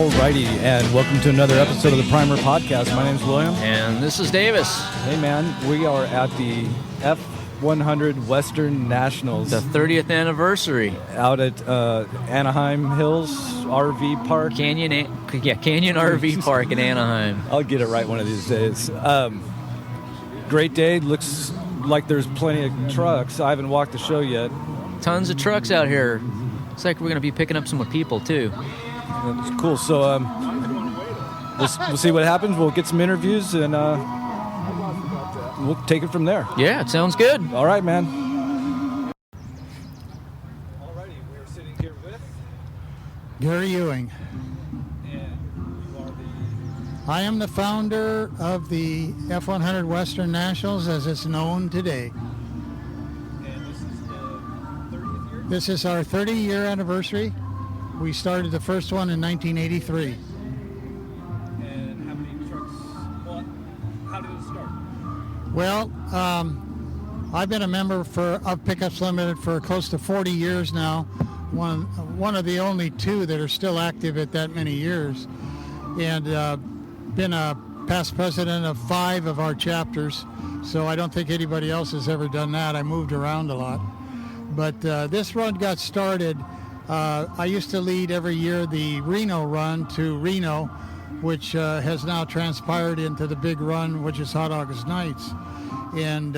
Alrighty, and welcome to another episode of the Primer Podcast. My name's William. And this is Davis. Hey man, we are at the F100 Western Nationals. The 30th anniversary. Out at Anaheim Hills RV Park. Canyon RV Park in Anaheim. I'll get it right one of these days. Great day. Looks like there's plenty of trucks. I haven't walked the show yet. Tons of trucks out here. Looks like we're going to be picking up some more people, too. That's cool. So we'll see what happens. We'll get some interviews, and we'll take it from there. Yeah, it sounds good. All right, man. Alrighty, we're sitting here with Gary Ewing. And you are the... I am the founder of the F100 Western Nationals as it's known today. And this is the 30th year? This is our 30-year anniversary. We started the first one in 1983. And how many trucks? Well, how did it start? Well, I've been a member of Pickups Limited for close to 40 years now. One of the only two that are still active at that many years. And been a past president of 5 of our chapters. So I don't think anybody else has ever done that. I moved around a lot. But this run got started. I used to lead every year the Reno run to Reno, which has now transpired into the big run, which is Hot August Nights. And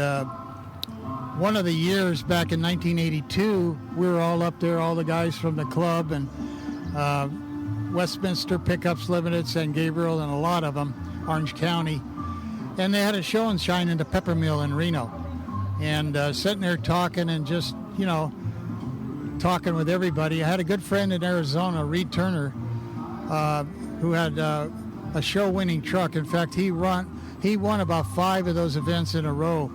one of the years back in 1982, we were all up there, all the guys from the club and Westminster Pickups Limited, San Gabriel, and a lot of them, Orange County. And they had a show and shine in the Pepper Mill in Reno. And sitting there talking and just, talking with everybody. I had a good friend in Arizona, Reed Turner, who had a show-winning truck. In fact, he won about 5 of those events in a row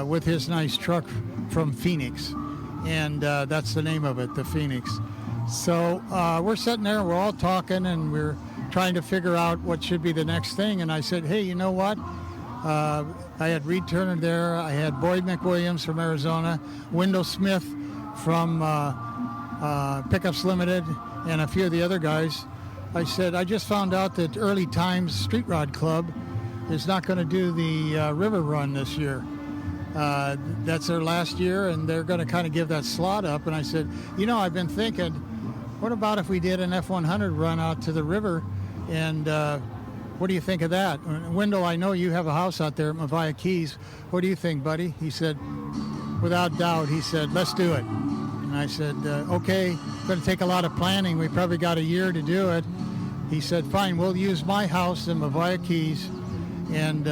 with his nice truck from Phoenix, and that's the name of it, the Phoenix. So we're sitting there, we're all talking, and we're trying to figure out what should be the next thing. And I said, hey, you know what? I had Reed Turner there. I had Boyd McWilliams from Arizona, Wendell Smith from Pickups Limited, and a few of the other guys. I said, I just found out that Early Times Street Rod Club is not going to do the river run this year. That's their last year, and they're going to kind of give that slot up. And I said, I've been thinking, what about if we did an F100 run out to the river? And what do you think of that? Wendell, I know you have a house out there at Mavia Keys. What do you think, buddy? He said, without doubt, he said, let's do it. And I said, okay, it's going to take a lot of planning. We probably got a year to do it. He said, fine, we'll use my house in Mavia Keys, and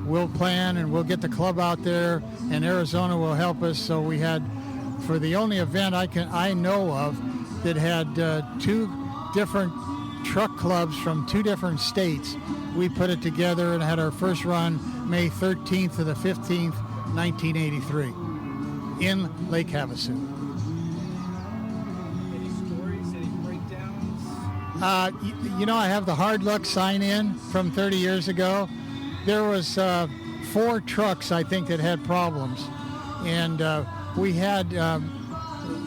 we'll plan, and we'll get the club out there, and Arizona will help us. So we had, for the only event I know of that had 2 different truck clubs from 2 different states, we put it together and had our first run May 13th to the 15th, 1983 in Lake Havasu. Any stories, any breakdowns? I have the hard luck sign in from 30 years ago. There was 4 trucks, I think, that had problems. And we had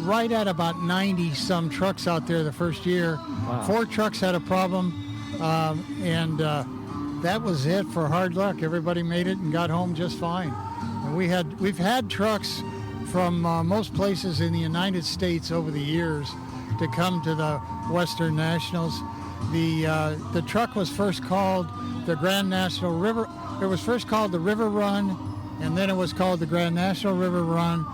right at about 90 some trucks out there the first year. Wow. 4 trucks had a problem, and that was it for hard luck. Everybody made it and got home just fine. And we've had trucks from most places in the United States over the years to come to the Western Nationals. The truck was first called the Grand National River. It was first called the River Run, and then it was called the Grand National River Run,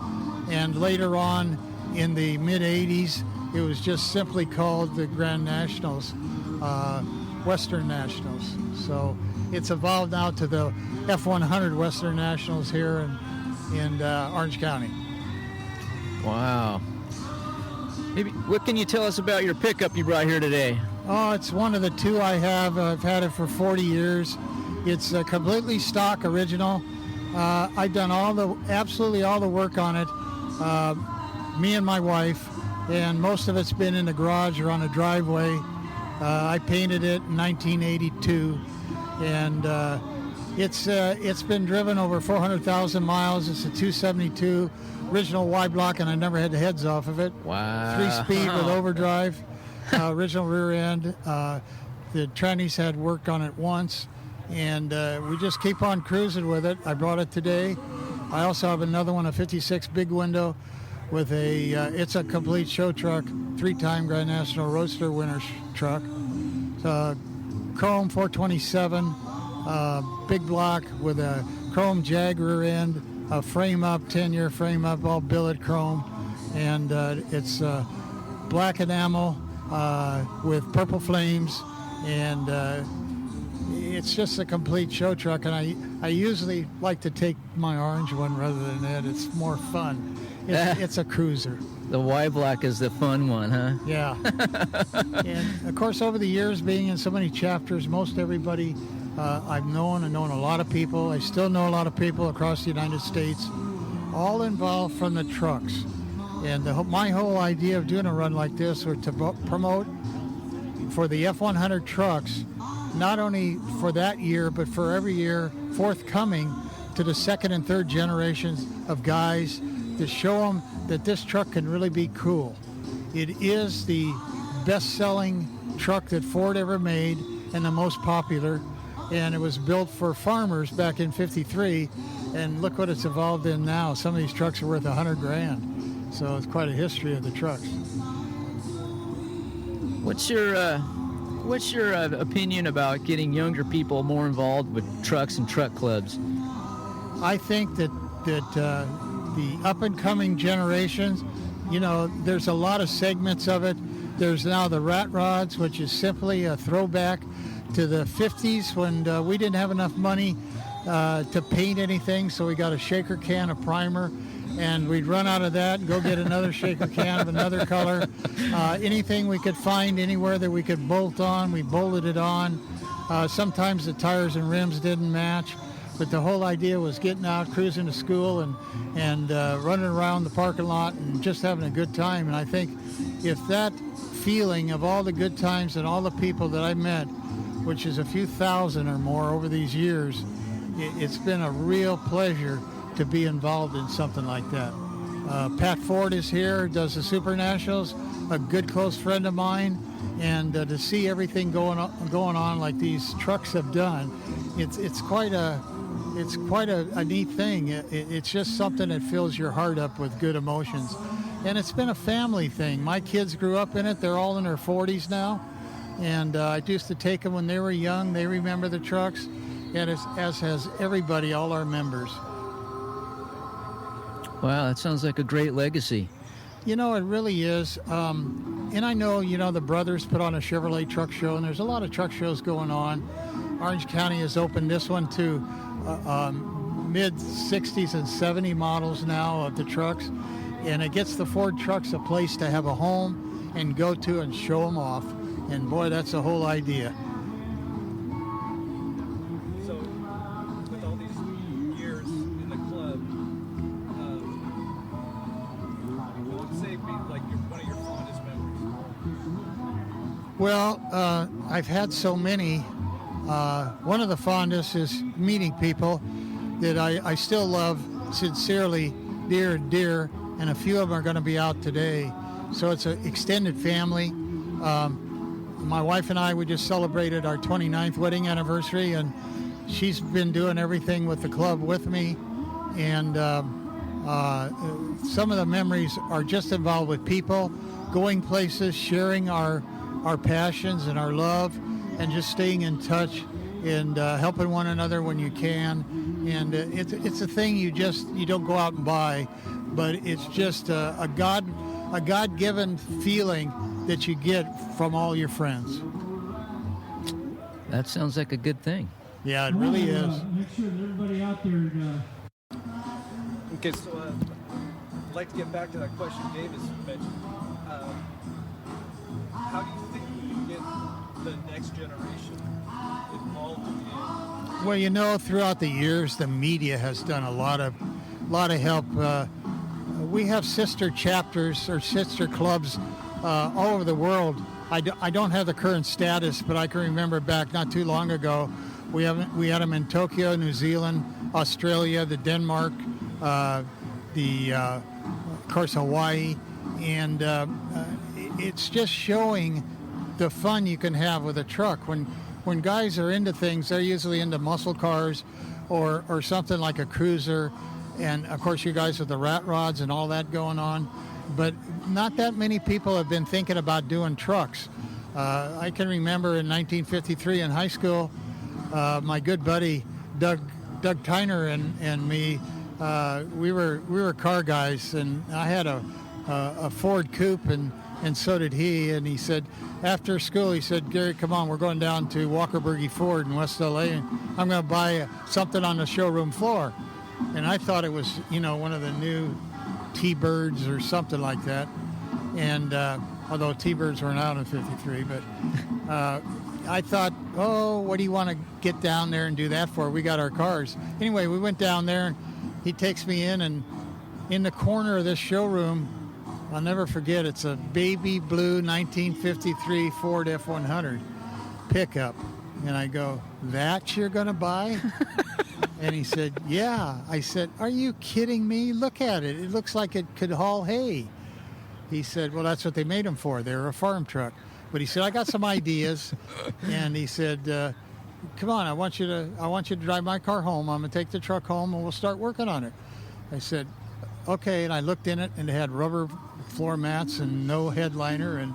and later on in the mid-'80s it was just simply called the Grand Nationals, Western Nationals. So it's evolved now to the F100 Western Nationals here in Orange County. Wow. Maybe, what can you tell us about your pickup you brought here today? Oh, it's one of the 2 I have. I've had it for 40 years. It's a completely stock original. I've done absolutely all the work on it, me and my wife, and most of it's been in the garage or on a driveway. I painted it in 1982, and it's been driven over 400,000 miles. It's a 272 original Y block, and I never had the heads off of it. Wow. 3-speed with overdrive. original rear end. The trannies had worked on it once, and we just keep on cruising with it. I brought it today. I also have another one, a 56 big window with it's a complete show truck, 3-time Grand National Roadster winner truck. Chrome 427, big block with a chrome Jag rear end, a frame up, 10-year frame up, all billet chrome, and it's black enamel with purple flames, and it's just a complete show truck. And I usually like to take my orange one rather than it. It's more fun. It's a cruiser. The Y block is the fun one, huh? Yeah. And of course, over the years, being in so many chapters, most everybody I've known a lot of people. I still know a lot of people across the United States, all involved from the trucks. And my whole idea of doing a run like this was to promote for the F100 trucks, not only for that year, but for every year forthcoming, to the second and third generations of guys, to show them that this truck can really be cool. It is the best-selling truck that Ford ever made and the most popular, and it was built for farmers back in '53, and look what it's evolved in now. Some of these trucks are worth $100,000, so it's quite a history of the trucks. What's your opinion about getting younger people more involved with trucks and truck clubs? I think that the up-and-coming generations, there's a lot of segments of it. There's now the Rat Rods, which is simply a throwback to the 50s when we didn't have enough money to paint anything, so we got a shaker can of primer, and we'd run out of that and go get another shaker can of another color. Anything we could find anywhere that we could bolt on, we bolted it on. Sometimes the tires and rims didn't match. But the whole idea was getting out, cruising to school, and running around the parking lot and just having a good time. And I think if that feeling of all the good times and all the people that I met, which is a few thousand or more over these years, it's been a real pleasure to be involved in something like that. Pat Ford is here, does the Super Nationals, a good close friend of mine, and to see everything going on like these trucks have done, it's quite a neat thing. It's just something that fills your heart up with good emotions. And it's been a family thing. My kids grew up in it. They're all in their 40s now. And I used to take them when they were young. They remember the trucks, and as has everybody, all our members. Wow, that sounds like a great legacy. It really is. And I know, the brothers put on a Chevrolet truck show, and there's a lot of truck shows going on. Orange County has opened this one to mid-60s and 70 models now of the trucks, and it gets the Ford trucks a place to have a home and go to and show them off, and boy, that's the whole idea. So, with all these years in the club, what would say be like one of your fondest memories? Well, I've had so many. One of the fondest is meeting people that I still love sincerely, dear and dear, and a few of them are going to be out today. So it's an extended family. My wife and I, we just celebrated our 29th wedding anniversary, and she's been doing everything with the club with me. And some of the memories are just involved with people, going places, sharing our passions and our love, and just staying in touch and helping one another when you can. And it's a thing you don't go out and buy, but it's just a God-given feeling that you get from all your friends. That sounds like a good thing. Yeah, it really is. Make sure that everybody out there. Okay, so I'd like to get back to that question Davis mentioned. How do you think we can get the next generation involved in? Well, throughout the years, the media has done a lot of help. We have sister chapters or sister clubs all over the world. I don't have the current status, but I can remember back not too long ago, we had them in Tokyo, New Zealand, Australia, the Denmark, of course Hawaii, and it's just showing the fun you can have with a truck. When guys are into things, they're usually into muscle cars or something like a cruiser, and of course you guys with the rat rods and all that going on. But not that many people have been thinking about doing trucks. I can remember in 1953 in high school, my good buddy Doug Tyner and me, we were car guys, and I had a Ford Coupe, and so did he. And he said, after school, he said, Gary, come on, we're going down to Walkerbergy Ford in West LA, and I'm going to buy something on the showroom floor. And I thought it was, one of the new T-Birds or something like that. And although T-Birds weren't out in 53, but I thought, oh, what do you want to get down there and do that for? We got our cars. Anyway, we went down there, and he takes me in, and in the corner of this showroom, I'll never forget, it's a baby blue 1953 Ford F100 pickup. And I go, that you're going to buy? And he said, yeah. I said, are you kidding me? Look at it. It looks like it could haul hay. He said, well, that's what they made them for. They were a farm truck. But he said, I got some ideas. And he said, come on, I want you to drive my car home. I'm going to take the truck home, and we'll start working on it. I said, okay. And I looked in it, and it had rubber floor mats and no headliner, and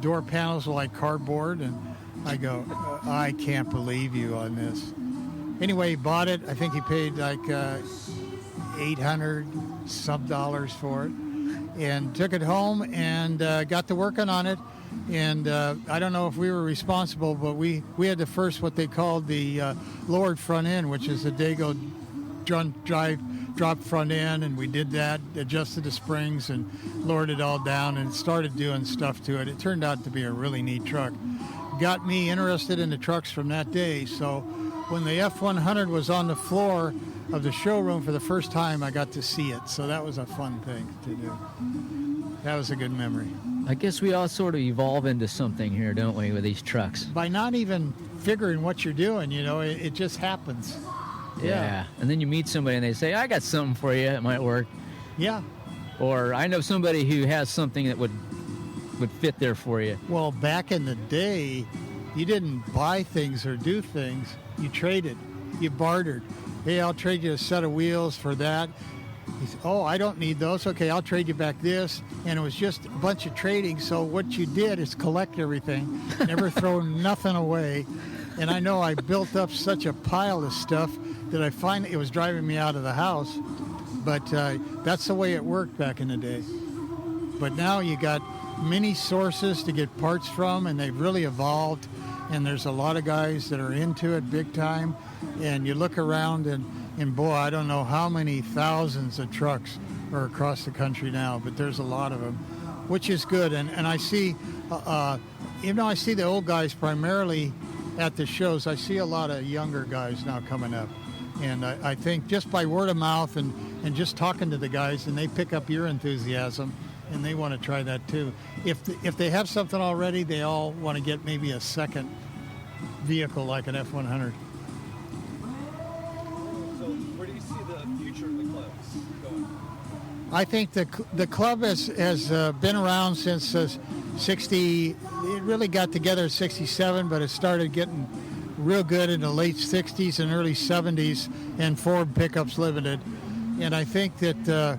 door panels were like cardboard. And I go, I can't believe you on this. Anyway, he bought it. I think he paid like $800 some dollars for it, and took it home and got to working on it. And I don't know if we were responsible, but we had the first, what they called the lowered front end, which is the Dago drop front end, and we did that, adjusted the springs and lowered it all down and started doing stuff to it. It turned out to be a really neat truck. Got me interested in the trucks from that day. So when the F100 was on the floor of the showroom for the first time, I got to see it. So that was a fun thing to do. That was a good memory. I guess we all sort of evolve into something here, don't we, with these trucks? By not even figuring what you're doing, it just happens. Yeah. And then you meet somebody and they say, I got something for you. It might work. Yeah. Or I know somebody who has something that would fit there for you. Well, back in the day, you didn't buy things or do things. You traded. You bartered. Hey, I'll trade you a set of wheels for that. He said, oh, I don't need those. Okay, I'll trade you back this. And it was just a bunch of trading. So what you did is collect everything, never throw nothing away. And I know I built up such a pile of stuff that I finally, it was driving me out of the house. But that's the way it worked back in the day. But now you got many sources to get parts from, and they've really evolved. And there's a lot of guys that are into it big time. And you look around, and boy, I don't know how many thousands of trucks are across the country now, but there's a lot of them, which is good. And I see, I see the old guys primarily at the shows. I see a lot of younger guys now coming up. And I think just by word of mouth and just talking to the guys, and they pick up your enthusiasm, and they want to try that too. If they have something already, they all want to get maybe a second vehicle like an F100. So where do you see the future of the club going? I think the club has been around since 60. It really got together in 67, but it started getting real good in the late 60s and early 70s, and Ford Pickups Limited. And I think that the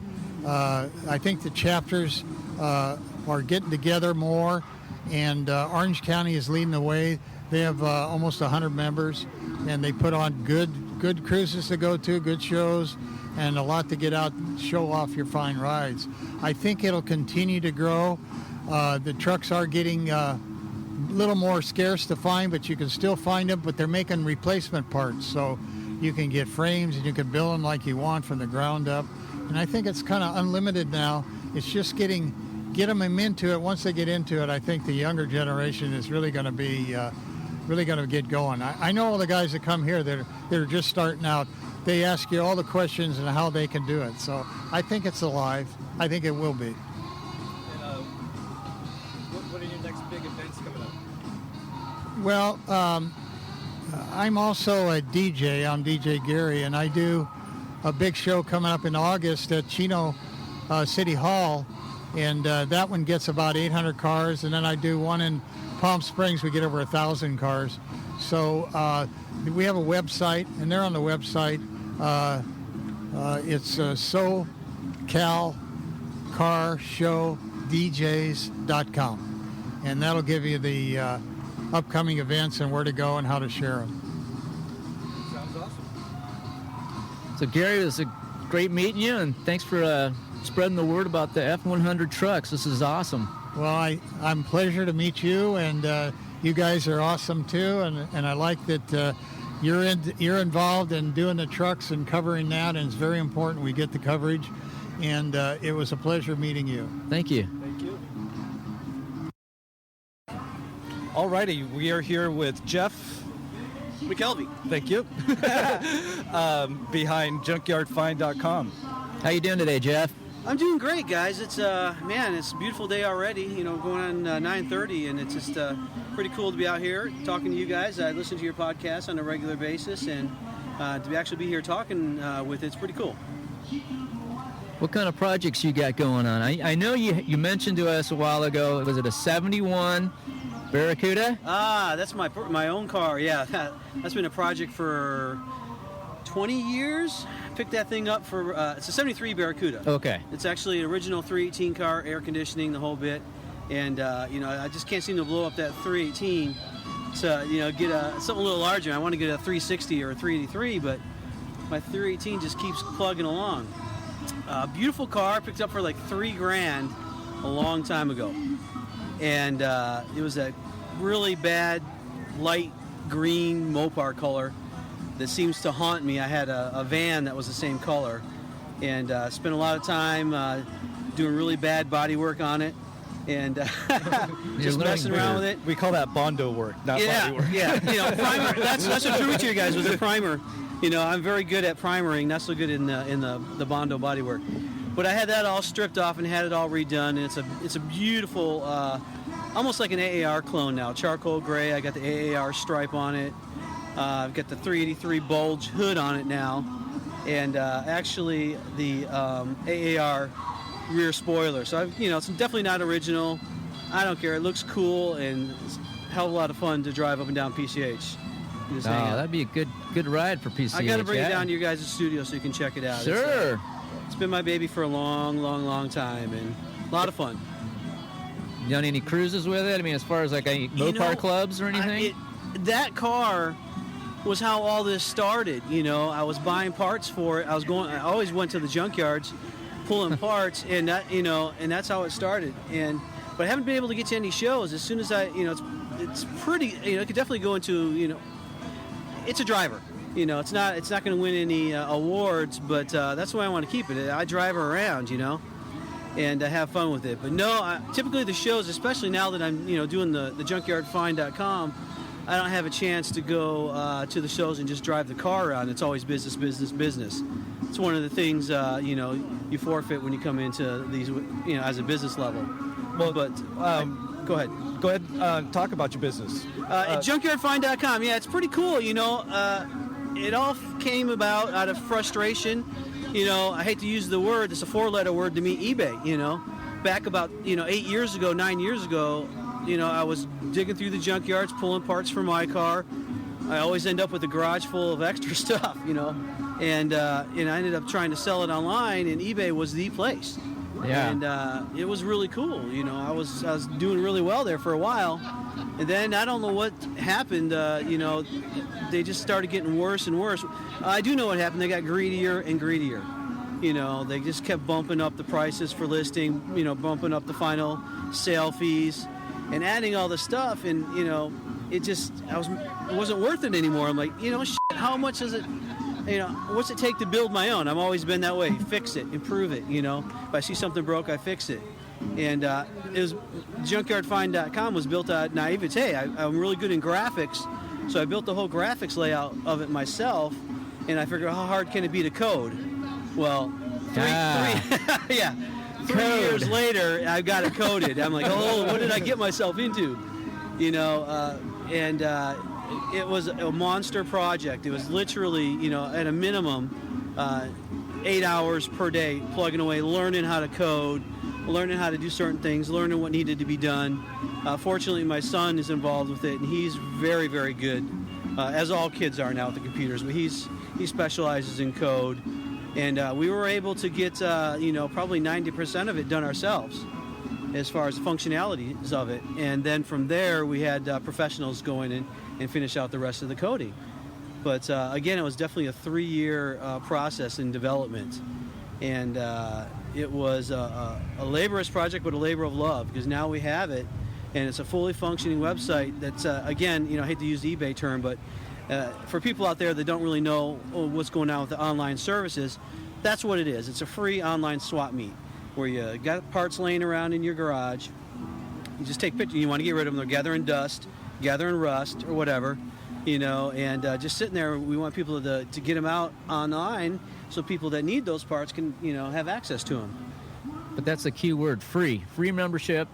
chapters are getting together more, and Orange County is leading the way. They have almost 100 members, and they put on good cruises to go to, good shows, and a lot to get out and show off your fine rides. I think it'll continue to grow. The trucks are getting a little more scarce to find, but you can still find them, but they're making replacement parts, so you can get frames and you can build them like you want from the ground up. And I think it's kind of unlimited now. It's just get them into it. Once they get into it, I think the younger generation is really going to be really going to get going. I know all the guys that come here that are just starting out. They ask you all the questions and how they can do it. So I think it's alive. I think it will be. And what are your next big events coming up? Well, I'm also a DJ. I'm DJ Gary, and I do a big show coming up in August at Chino City Hall, and that one gets about 800 cars. And then I do one in Palm Springs, we get over 1,000 cars. So we have a website, and they're on the website. It's SoCalCarShowDJs.com, and that'll give you the upcoming events and where to go and how to share them. Sounds awesome. So Gary, it was a great meeting you, and thanks for spreading the word about the F100 trucks. This is awesome. Well, I'm pleasure to meet you, and you guys are awesome too, and I like that you're involved in doing the trucks and covering that, and it's very important we get the coverage, and it was a pleasure meeting you. Thank you. Thank you. Alrighty, we are here with Jeff McKelvie. Thank you. Behind junkyardfind.com. How you doing today, Jeff? I'm doing great, guys. It's man, it's a beautiful day already. You know, going on 9:30, and it's just pretty cool to be out here talking to you guys. I listen to your podcast on a regular basis, and to actually be here talking with it's pretty cool. What kind of projects you got going on? I know you mentioned to us a while ago. Was it a 71 Barracuda? That's my own car. Yeah, that's been a project for 20 years. Picked that thing up for it's a 73 Barracuda. Okay. It's actually an original 318 car, air conditioning, the whole bit, and you know, I just can't seem to blow up that 318. So you know, get something a little larger. I want to get a 360 or a 383, but my 318 just keeps plugging along. Beautiful car, picked up for like $3,000 a long time ago, and it was a really bad light green Mopar color that seems to haunt me. I had a van that was the same color, and spent a lot of time doing really bad body work on it, and just messing around with it. We call that Bondo work, not body work. Yeah, you know, primer. That's what drew me to you guys, was the primer. You know, I'm very good at primering, not so good in the Bondo body work. But I had that all stripped off and had it all redone, and it's a beautiful, almost like an AAR clone now. Charcoal gray. I got the AAR stripe on it. I've got the 383 bulge hood on it now, and actually the AAR rear spoiler. So you know, it's definitely not original. I don't care. It looks cool, and it's a hell of a lot of fun to drive up and down PCH. Just hang out. That'd be a good ride for PCH. I got to bring it down to your guys' studio so you can check it out. Sure. It's been my baby for a long time, and a lot of fun. You done any cruises with it? I mean, as far as like any Mopar clubs or anything? That car was how all this started. You know, I was buying parts for it. I always went to the junkyards, pulling parts, and that, you know, and that's how it started. But I haven't been able to get to any shows. As soon as it's pretty. You know, it could definitely go into, you know, it's a driver. You know, it's not going to win any awards, but that's why I want to keep it. I drive her around, you know, and have fun with it. But no, typically the shows, especially now that I'm, you know, doing the junkyardfind.com, I don't have a chance to go to the shows and just drive the car around. It's always business. It's one of the things, you know, you forfeit when you come into these, you know, as a business level. Well, but go ahead. Go ahead, talk about your business. At junkyardfind.com, yeah, it's pretty cool, you know. It all came about out of frustration. You know, I hate to use the word, it's a four-letter word to me, eBay, you know. Back about, you know, 9 years ago, you know, I was digging through the junkyards, pulling parts for my car. I always end up with a garage full of extra stuff, you know. And I ended up trying to sell it online, and eBay was the place. Yeah. And it was really cool, you know. I was doing really well there for a while. And then I don't know what happened, you know, they just started getting worse and worse. I do know what happened. They got greedier and greedier. You know, they just kept bumping up the prices for listing, you know, bumping up the final sale fees and adding all the stuff. And, you know, it wasn't worth it anymore. I'm like, you know, how much is it? You know, what's it take to build my own? I've always been that way. Fix it, improve it, you know. If I see something broke, I fix it. And junkyardfind.com was built out of naivete. I'm really good in graphics, so I built the whole graphics layout of it myself, and I figured, how hard can it be to code? Well, three years later, I got it coded. I'm like, oh, what did I get myself into? You know, it was a monster project. It was literally, you know, at a minimum, 8 hours per day plugging away, learning how to code, learning how to do certain things, learning what needed to be done. Fortunately, my son is involved with it, and he's very, very good, as all kids are now with the computers, but he specializes in code. And we were able to get, probably 90% of it done ourselves as far as the functionalities of it. And then from there, we had professionals go in and finish out the rest of the coding. But again, it was definitely a 3-year process in development. And it was a laborious project, but a labor of love, because now we have it, and it's a fully functioning website that's, again, I hate to use the eBay term, but for people out there that don't really know what's going on with the online services, that's what it is. It's a free online swap meet where you got parts laying around in your garage. You just take pictures. You want to get rid of them. They're gathering dust, gathering rust, or whatever, and just sitting there. We want people to get them out online so people that need those parts can, have access to them. But that's the key word, free. Free membership,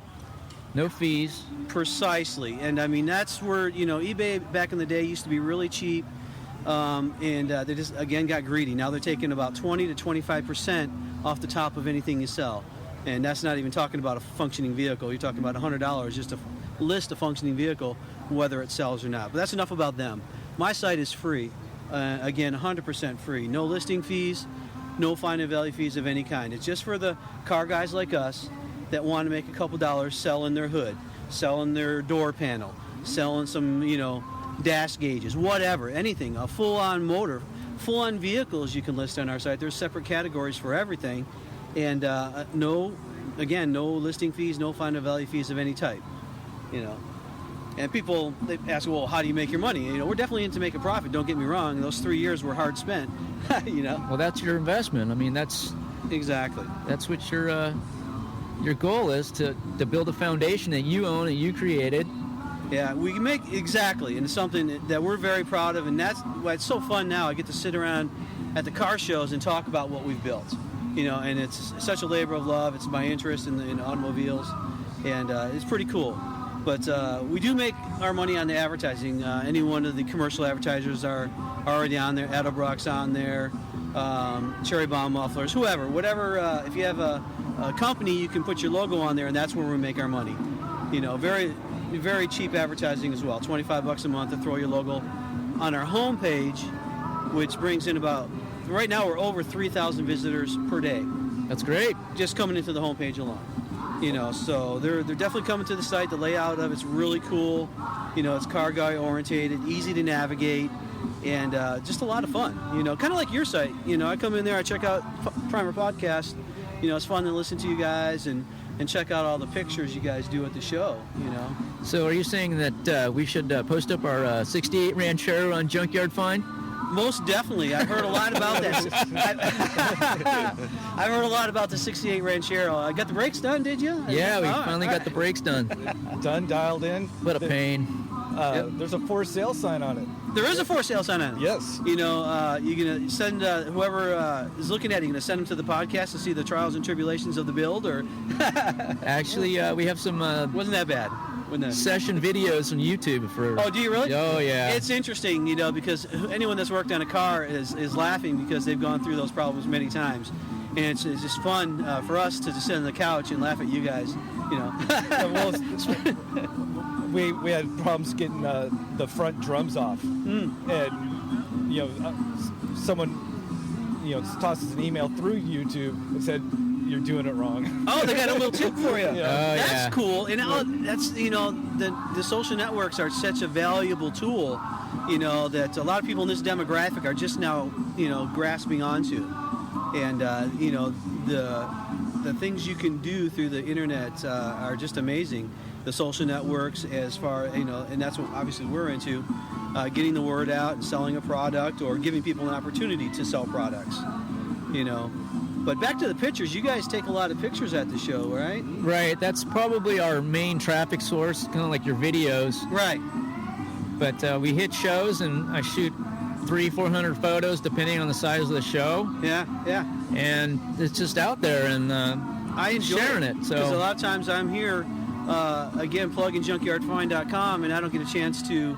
no fees. Precisely. And I mean, that's where, eBay back in the day used to be really cheap. And they just, again, got greedy. Now they're taking about 20 to 25% off the top of anything you sell. And that's not even talking about a functioning vehicle. You're talking about $100 just to list a functioning vehicle, whether it sells or not. But that's enough about them. My site is free. Again, 100% free. No listing fees, no find and value fees of any kind. It's just for the car guys like us that want to make a couple dollars selling their hood, selling their door panel, selling some, dash gauges, whatever, anything, a full-on motor, full-on vehicles you can list on our site. There's separate categories for everything. And no listing fees, no find and value fees of any type, And people, they ask, well, how do you make your money? We're definitely in to make a profit, don't get me wrong. Those 3 years were hard spent, Well, that's your investment. I mean, that's... Exactly. That's what your goal is, to build a foundation that you own and you created. Yeah, we can make, exactly, and it's something that we're very proud of, and that's why it's so fun now. I get to sit around at the car shows and talk about what we've built, and it's such a labor of love. It's my interest in automobiles, and it's pretty cool. But we do make our money on the advertising. Any one of the commercial advertisers are already on there. Edelbrock's on there, Cherry Bomb Mufflers, whatever. If you have a company, you can put your logo on there, and that's where we make our money. Very, very cheap advertising as well. $25 a month to throw your logo on our homepage, which brings in about, right now we're over 3,000 visitors per day. That's great. Just coming into the homepage alone. So they're definitely coming to the site. The layout of it's really cool. It's car guy orientated, easy to navigate, and just a lot of fun. Kind of like your site. I come in there, I check out Primer Podcast. It's fun to listen to you guys and check out all the pictures you guys do at the show. So are you saying that we should post up our 68 Ranchero on Junkyard Find? Most definitely. I've heard a lot about that. I've heard a lot about the 68 Ranchero. I got the brakes done, did you? Yeah, we finally got the brakes done. Done, dialed in. What a pain. There's a for sale sign on it. There is a for sale sign on it. Yes. You're going to send whoever is looking at it, you're going to send them to the podcast to see the trials and tribulations of the build, or? Actually, we have some... Wasn't that bad? Session videos on YouTube for... Oh, do you really? Oh, yeah. It's interesting, because anyone that's worked on a car is laughing because they've gone through those problems many times. And it's just fun for us to just sit on the couch and laugh at you guys, We had problems getting the front drums off. And, someone, tosses an email through YouTube and said, you're doing it wrong. Oh, they got a little tip for you. Yeah. That's cool. And that's, the social networks are such a valuable tool, that a lot of people in this demographic are just now, grasping onto. And, the things you can do through the internet are just amazing. The social networks, as far, and that's what obviously we're into, getting the word out and selling a product or giving people an opportunity to sell products, But back to the pictures, you guys take a lot of pictures at the show, right? Right, that's probably our main traffic source, kind of like your videos. Right. But we hit shows and I shoot 300-400 photos depending on the size of the show. Yeah. And it's just out there, and I enjoy sharing it. So because a lot of times I'm here, again, plugging junkyardfind.com, and I don't get a chance to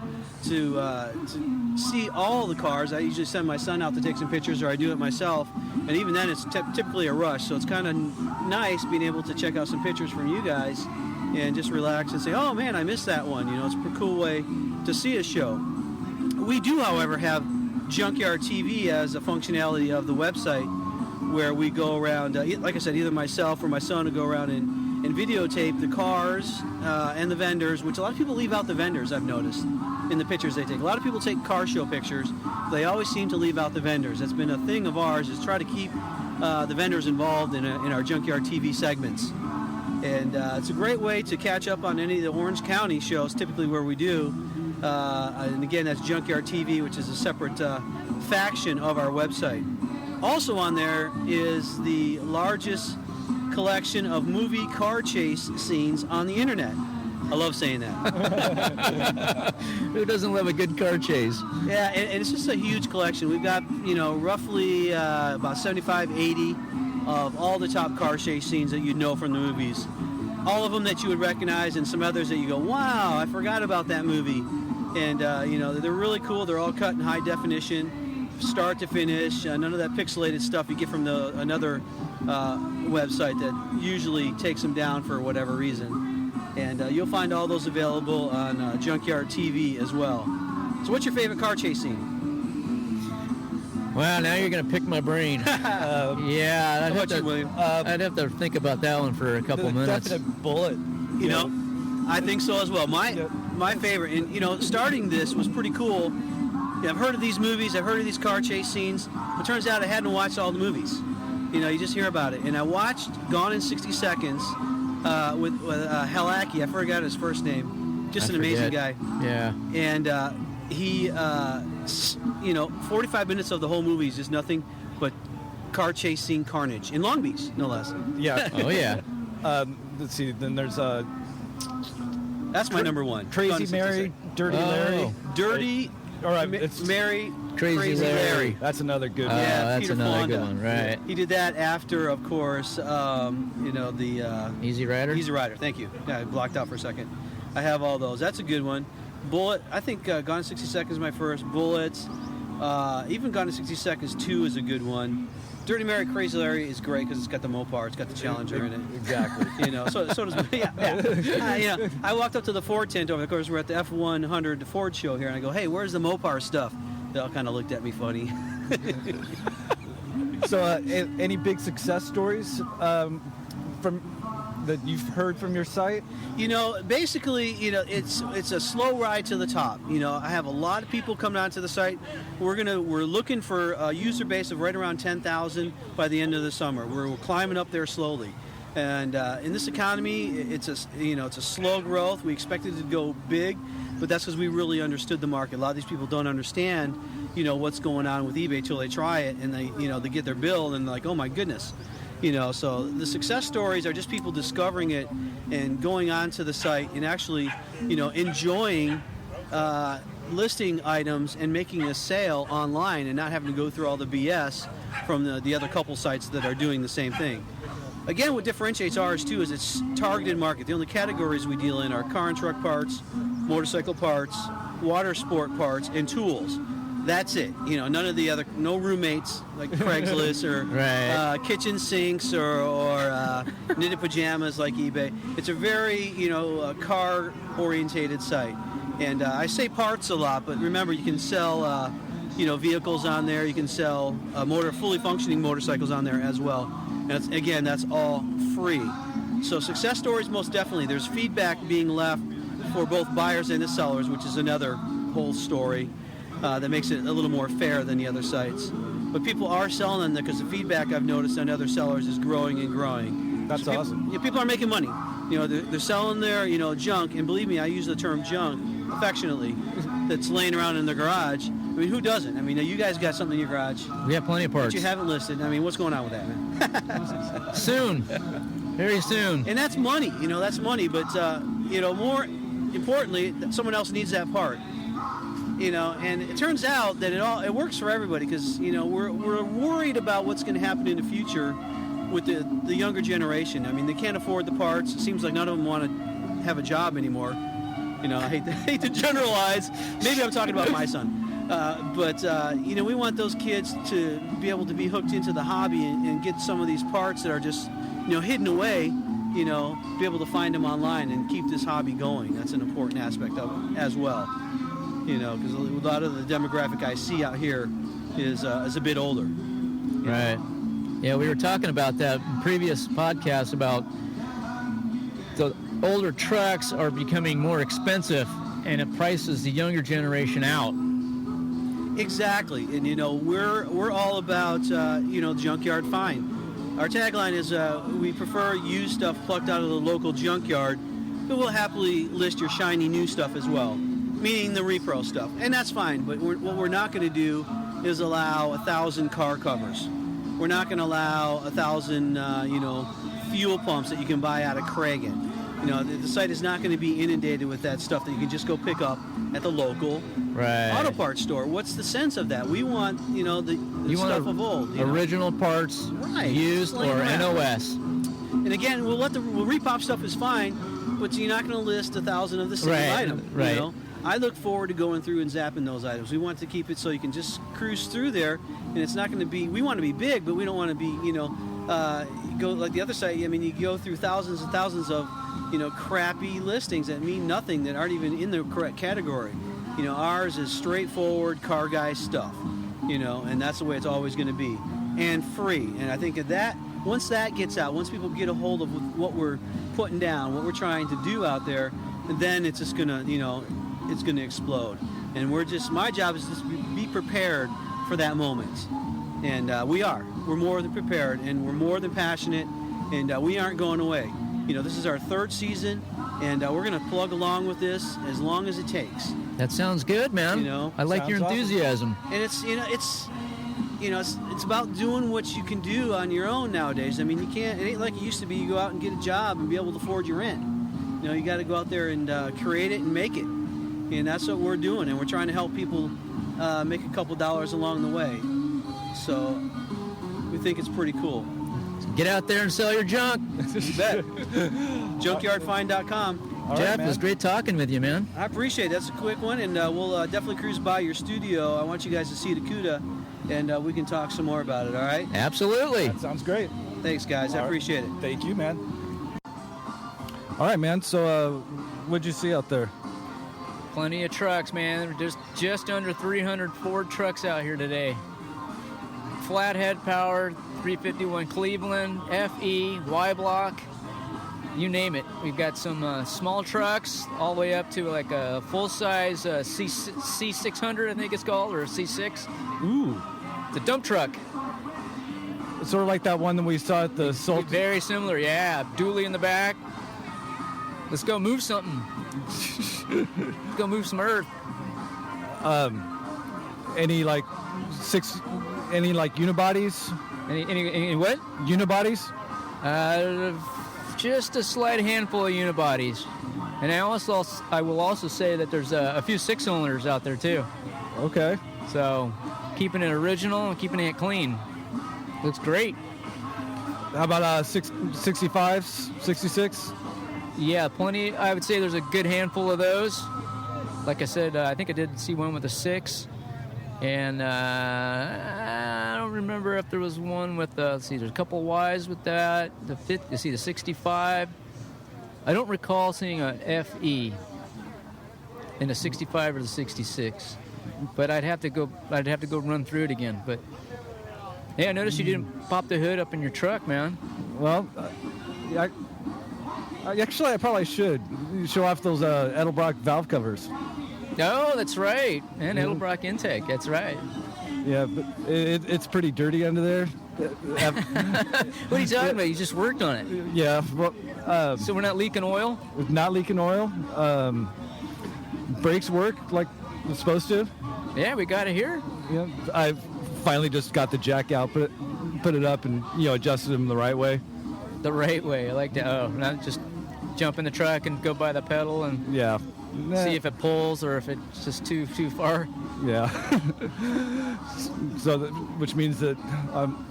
see all the cars. I usually send my son out to take some pictures, or I do it myself. and even then it's typically a rush. So it's kind of nice being able to check out some pictures from you guys and just relax and say, oh man, I missed that one. It's a pretty cool way to see a show. We do, however, have Junkyard TV as a functionality of the website where we go around, like I said, either myself or my son will go around and videotape the cars and the vendors, which a lot of people leave out the vendors, I've noticed, in the pictures they take. A lot of people take car show pictures. They always seem to leave out the vendors. That's been a thing of ours, is try to keep the vendors involved in our Junkyard TV segments. And it's a great way to catch up on any of the Orange County shows, typically where we do. And again, that's Junkyard TV, which is a separate faction of our website. Also on there is the largest collection of movie car chase scenes on the internet. I love saying that. Who doesn't love a good car chase? Yeah, and it's just a huge collection. We've got, roughly about 75, 80 of all the top car chase scenes that you'd know from the movies. All of them that you would recognize, and some others that you go, wow, I forgot about that movie. And, they're really cool. They're all cut in high definition, start to finish. None of that pixelated stuff you get from another website that usually takes them down for whatever reason. And you'll find all those available on Junkyard TV as well. So what's your favorite car chase scene? Well, now you're going to pick my brain. Yeah, I'd have to think about that one for a couple minutes. Definite Bullet. I think so as well. My favorite, and starting this was pretty cool. Yeah, I've heard of these movies, I've heard of these car chase scenes. It turns out I hadn't watched all the movies. You just hear about it. And I watched Gone in 60 Seconds with Halaki. I forgot his first name. Just an amazing guy. Yeah. And he, 45 minutes of the whole movie is just nothing but car chase scene carnage in Long Beach, no less. Yeah. Oh yeah. Let's see. Then there's that's my number one. Crazy Mary, Dirty Larry. Dirty. All right, it's Mary. Crazy Larry. That's another good one. Yeah, that's Peter another Fonda. good one, right? He did that after, of course, the Easy Rider. Easy Rider. Thank you. Yeah, I blocked out for a second. I have all those. That's a good one. Bullet. I think Gone in 60 Seconds is my first. Bullets. Even Gone in 60 Seconds 2 is a good one. Dirty Mary, Crazy Larry is great because it's got the Mopar, it's got the Challenger in it. Exactly. So does I walked up to the Ford tent over. Of course, we're at the F100 Ford show here, and I go, "Hey, where's the Mopar stuff?" They all kind of looked at me funny. So, any big success stories from that you've heard from your site? Basically, it's a slow ride to the top. I have a lot of people coming onto the site. We're looking for a user base of right around 10,000 by the end of the summer. We're climbing up there slowly. And in this economy, it's a slow growth. We expected it to go big, but that's because we really understood the market. A lot of these people don't understand, what's going on with eBay till they try it, and they get their bill and they're like, oh my goodness. So the success stories are just people discovering it and going onto the site and actually, enjoying listing items and making a sale online and not having to go through all the BS from the other couple sites that are doing the same thing. Again, what differentiates ours, too, is it's targeted market. The only categories we deal in are car and truck parts, motorcycle parts, water sport parts, and tools. That's it. None of the other, no roommates like Craigslist or right. Kitchen sinks or knitted pajamas like eBay. It's a very, car-orientated site. And I say parts a lot, but remember, you can sell, vehicles on there. You can sell fully functioning motorcycles on there as well. And that's all free. So success stories, most definitely. There's feedback being left for both buyers and the sellers, which is another whole story. That makes it a little more fair than the other sites. But people are selling on there because the feedback I've noticed on other sellers is growing and growing. That's awesome. People are making money. They're selling their, junk, and believe me, I use the term junk affectionately, that's laying around in the garage. I mean, who doesn't? I mean, you guys got something in your garage. We have plenty of parts. That you haven't listed. I mean, what's going on with that, man? Soon. Very soon. And that's money. That's money. But, more importantly, someone else needs that part. And it turns out that it works for everybody because, we're worried about what's going to happen in the future with the younger generation. I mean, they can't afford the parts. It seems like none of them want to have a job anymore. I hate to generalize. Maybe I'm talking about my son. But we want those kids to be able to be hooked into the hobby and get some of these parts that are just, hidden away, be able to find them online and keep this hobby going. That's an important aspect of it as well. Because a lot of the demographic I see out here is a bit older. Right. Yeah, we were talking about that in previous podcasts about the older trucks are becoming more expensive, and it prices the younger generation out. Exactly, and we're all about junkyard fine. Our tagline is we prefer used stuff plucked out of the local junkyard, but we'll happily list your shiny new stuff as well, meaning the repro stuff, and that's fine. But what we're not going to do is allow 1,000 car covers. We're not going to allow 1,000 fuel pumps that you can buy out of Cragen. The site is not going to be inundated with that stuff that you can just go pick up at the local auto parts store. What's the sense of that? We want, the stuff of old. Original parts, used or NOS. And again, we'll repop stuff is fine, but you're not going to list 1,000 of the same item. Right. I look forward to going through and zapping those items. We want to keep it so you can just cruise through there, and it's not going to be. We want to be big, but we don't want to be, go like the other side. I mean, you go through thousands and thousands of, crappy listings that mean nothing, that aren't even in the correct category. Ours is straightforward car guy stuff, and that's the way it's always going to be, and free. And I think that once that gets out, once people get a hold of what we're putting down, what we're trying to do out there, then it's just going to, it's going to explode. And my job is just be prepared for that moment. And we're more than prepared, and we're more than passionate, and we aren't going away. This is our third season, and we're going to plug along with this as long as it takes. That sounds good, man. I like your enthusiasm. Awesome. And it's about doing what you can do on your own nowadays. I mean, it ain't like it used to be. You go out and get a job and be able to afford your rent. You got to go out there and create it and make it. And that's what we're doing, and we're trying to help people make a couple dollars along the way. So we think it's pretty cool. Get out there and sell your junk. You bet. Junkyardfine.com. Jeff, it was great talking with you, man. I appreciate it. That's a quick one, and we'll definitely cruise by your studio. I want you guys to see the CUDA, and we can talk some more about it, all right? Absolutely. That sounds great. Thanks, guys. I appreciate it. Thank you, man. All right, man. So what'd you see out there? Plenty of trucks, man. There's just under 300 Ford trucks out here today. Flathead power, 351 Cleveland, FE, Y block, you name it. We've got some small trucks all the way up to like a full-size C600, I think it's called, or a C6. Ooh. It's a dump truck. It's sort of like that one that we saw at the Salt. Very similar, yeah. Dually in the back. Let's go move something. Let's go move some earth. Any unibodies? Any what? Unibodies? Just a slight handful of unibodies. And I will also say that there's a few six-cylinders out there too. Okay. So keeping it original and keeping it clean. Looks great. How about 65s, 66? Yeah, plenty. I would say there's a good handful of those. Like I said, I think I did see one with a 6. And I don't remember if there was one with, let's see, there's a couple Ys with that. You see the 65. I don't recall seeing a FE in the 65 or the 66. But I'd have to go run through it again. But hey, I noticed you didn't pop the hood up in your truck, man. Well, actually, I probably should. You show off those Edelbrock valve covers. Oh, that's right. And Edelbrock intake, that's right. Yeah, but it's pretty dirty under there. What are you talking about? You just worked on it. Yeah. Well, so we're not leaking oil? Not leaking oil. Brakes work like it's supposed to. Yeah, we got it here. Yeah, I finally just got the jack out, put it up, and adjusted them the right way. The right way. I like that. Oh, not just jump in the truck and go by the pedal and see if it pulls or if it's just too far. Yeah. So, which means that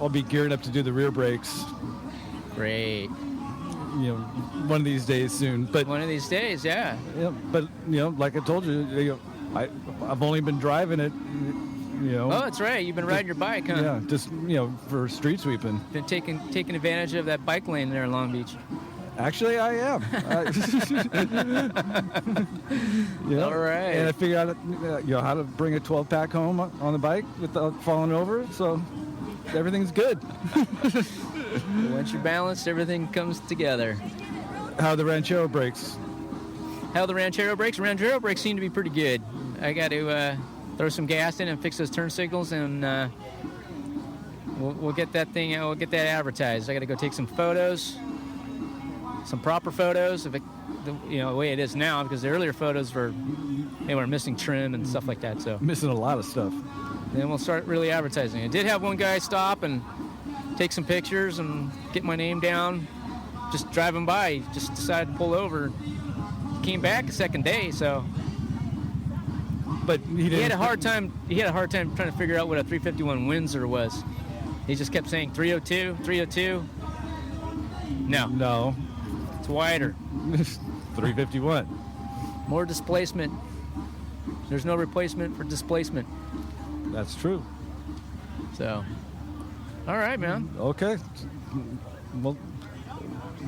I'll be gearing up to do the rear brakes. Great. One of these days soon. But one of these days, yeah. Yeah. But like I told you, I've only been driving it, you know. Oh, that's right. You've been riding your bike, huh? Yeah, just, for street sweeping. Been taking advantage of that bike lane there in Long Beach. Actually, I am. All right. And I figured out, how to bring a 12-pack home on the bike without falling over. So everything's good. Once you're balanced, everything comes together. How the Ranchero brakes? How the Ranchero brakes? Ranchero brakes seem to be pretty good. I got to throw some gas in and fix those turn signals, and we'll get that thing. We'll get that advertised. I got to go take some photos. Some proper photos of it, the way it is now, because the earlier photos were missing trim and stuff like that. So missing a lot of stuff. Then we'll start really advertising. I did have one guy stop and take some pictures and get my name down. Just driving by, he just decided to pull over. Came back the second day, so. But he had a hard time. He had a hard time trying to figure out what a 351 Windsor was. He just kept saying 302, 302. No. It's wider. 351. More displacement. There's no replacement for displacement. That's true. So, all right, man. Okay. We'll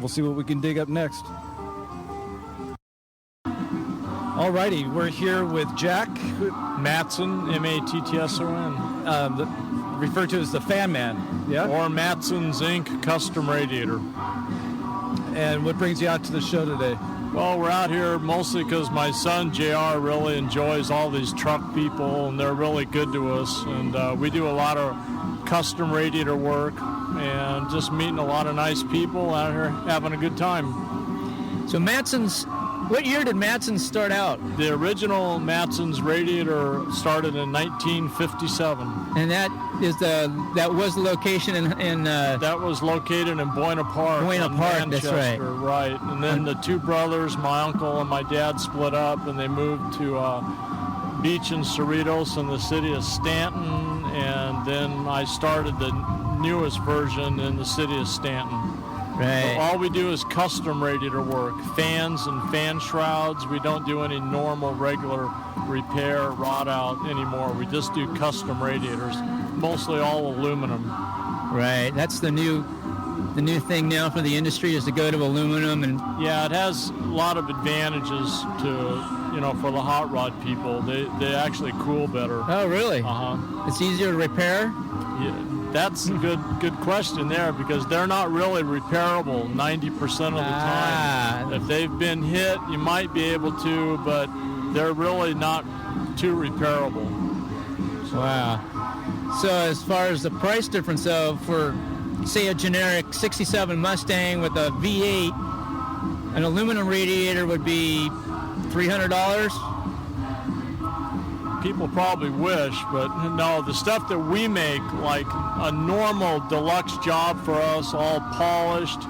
see what we can dig up next. All righty, we're here with Jack Mattson, M-A-T-T-S-O-N. Referred to as the FanMan, yeah? Or Mattson's Inc. Custom Radiator. And what brings you out to the show today? Well, we're out here mostly because my son, JR, really enjoys all these truck people, and they're really good to us. And we do a lot of custom radiator work and just meeting a lot of nice people out here having a good time. So what year did Mattson start out? The original Mattson's radiator started in 1957. And that was the location in that was located in Buena Park. That's right. Right. And then the two brothers, my uncle and my dad, split up, and they moved to Beach and Cerritos in the city of Stanton, and then I started the newest version in the city of Stanton. Right. So all we do is custom radiator work, fans and fan shrouds. We don't do any normal, regular repair, rod out anymore. We just do custom radiators, mostly all aluminum. Right. That's the new thing now for the industry, is to go to aluminum. And yeah, it has a lot of advantages to, for the hot rod people. They actually cool better. Oh, really? It's easier to repair? Yeah. That's a good question there, because they're not really repairable 90% of the time. If they've been hit, you might be able to, but they're really not too repairable. Wow. So as far as the price difference, though, for, say, a generic 67 Mustang with a V8, an aluminum radiator would be $300? People probably wish, but no, the stuff that we make, like a normal deluxe job for us, all polished,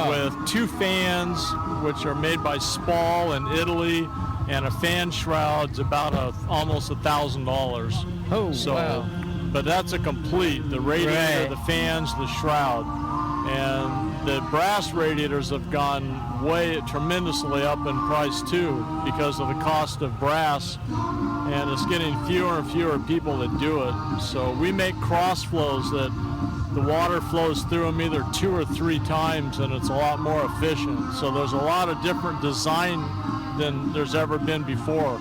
with two fans, which are made by Spall in Italy, and a fan shroud's about almost $1,000. Oh, so, wow. But that's a complete, the radiator, the fans, the shroud. And the brass radiators have gone tremendously up in price too, because of the cost of brass, and it's getting fewer and fewer people that do it. So we make cross flows that the water flows through them either 2 or 3 times, and it's a lot more efficient. So there's a lot of different design than there's ever been before,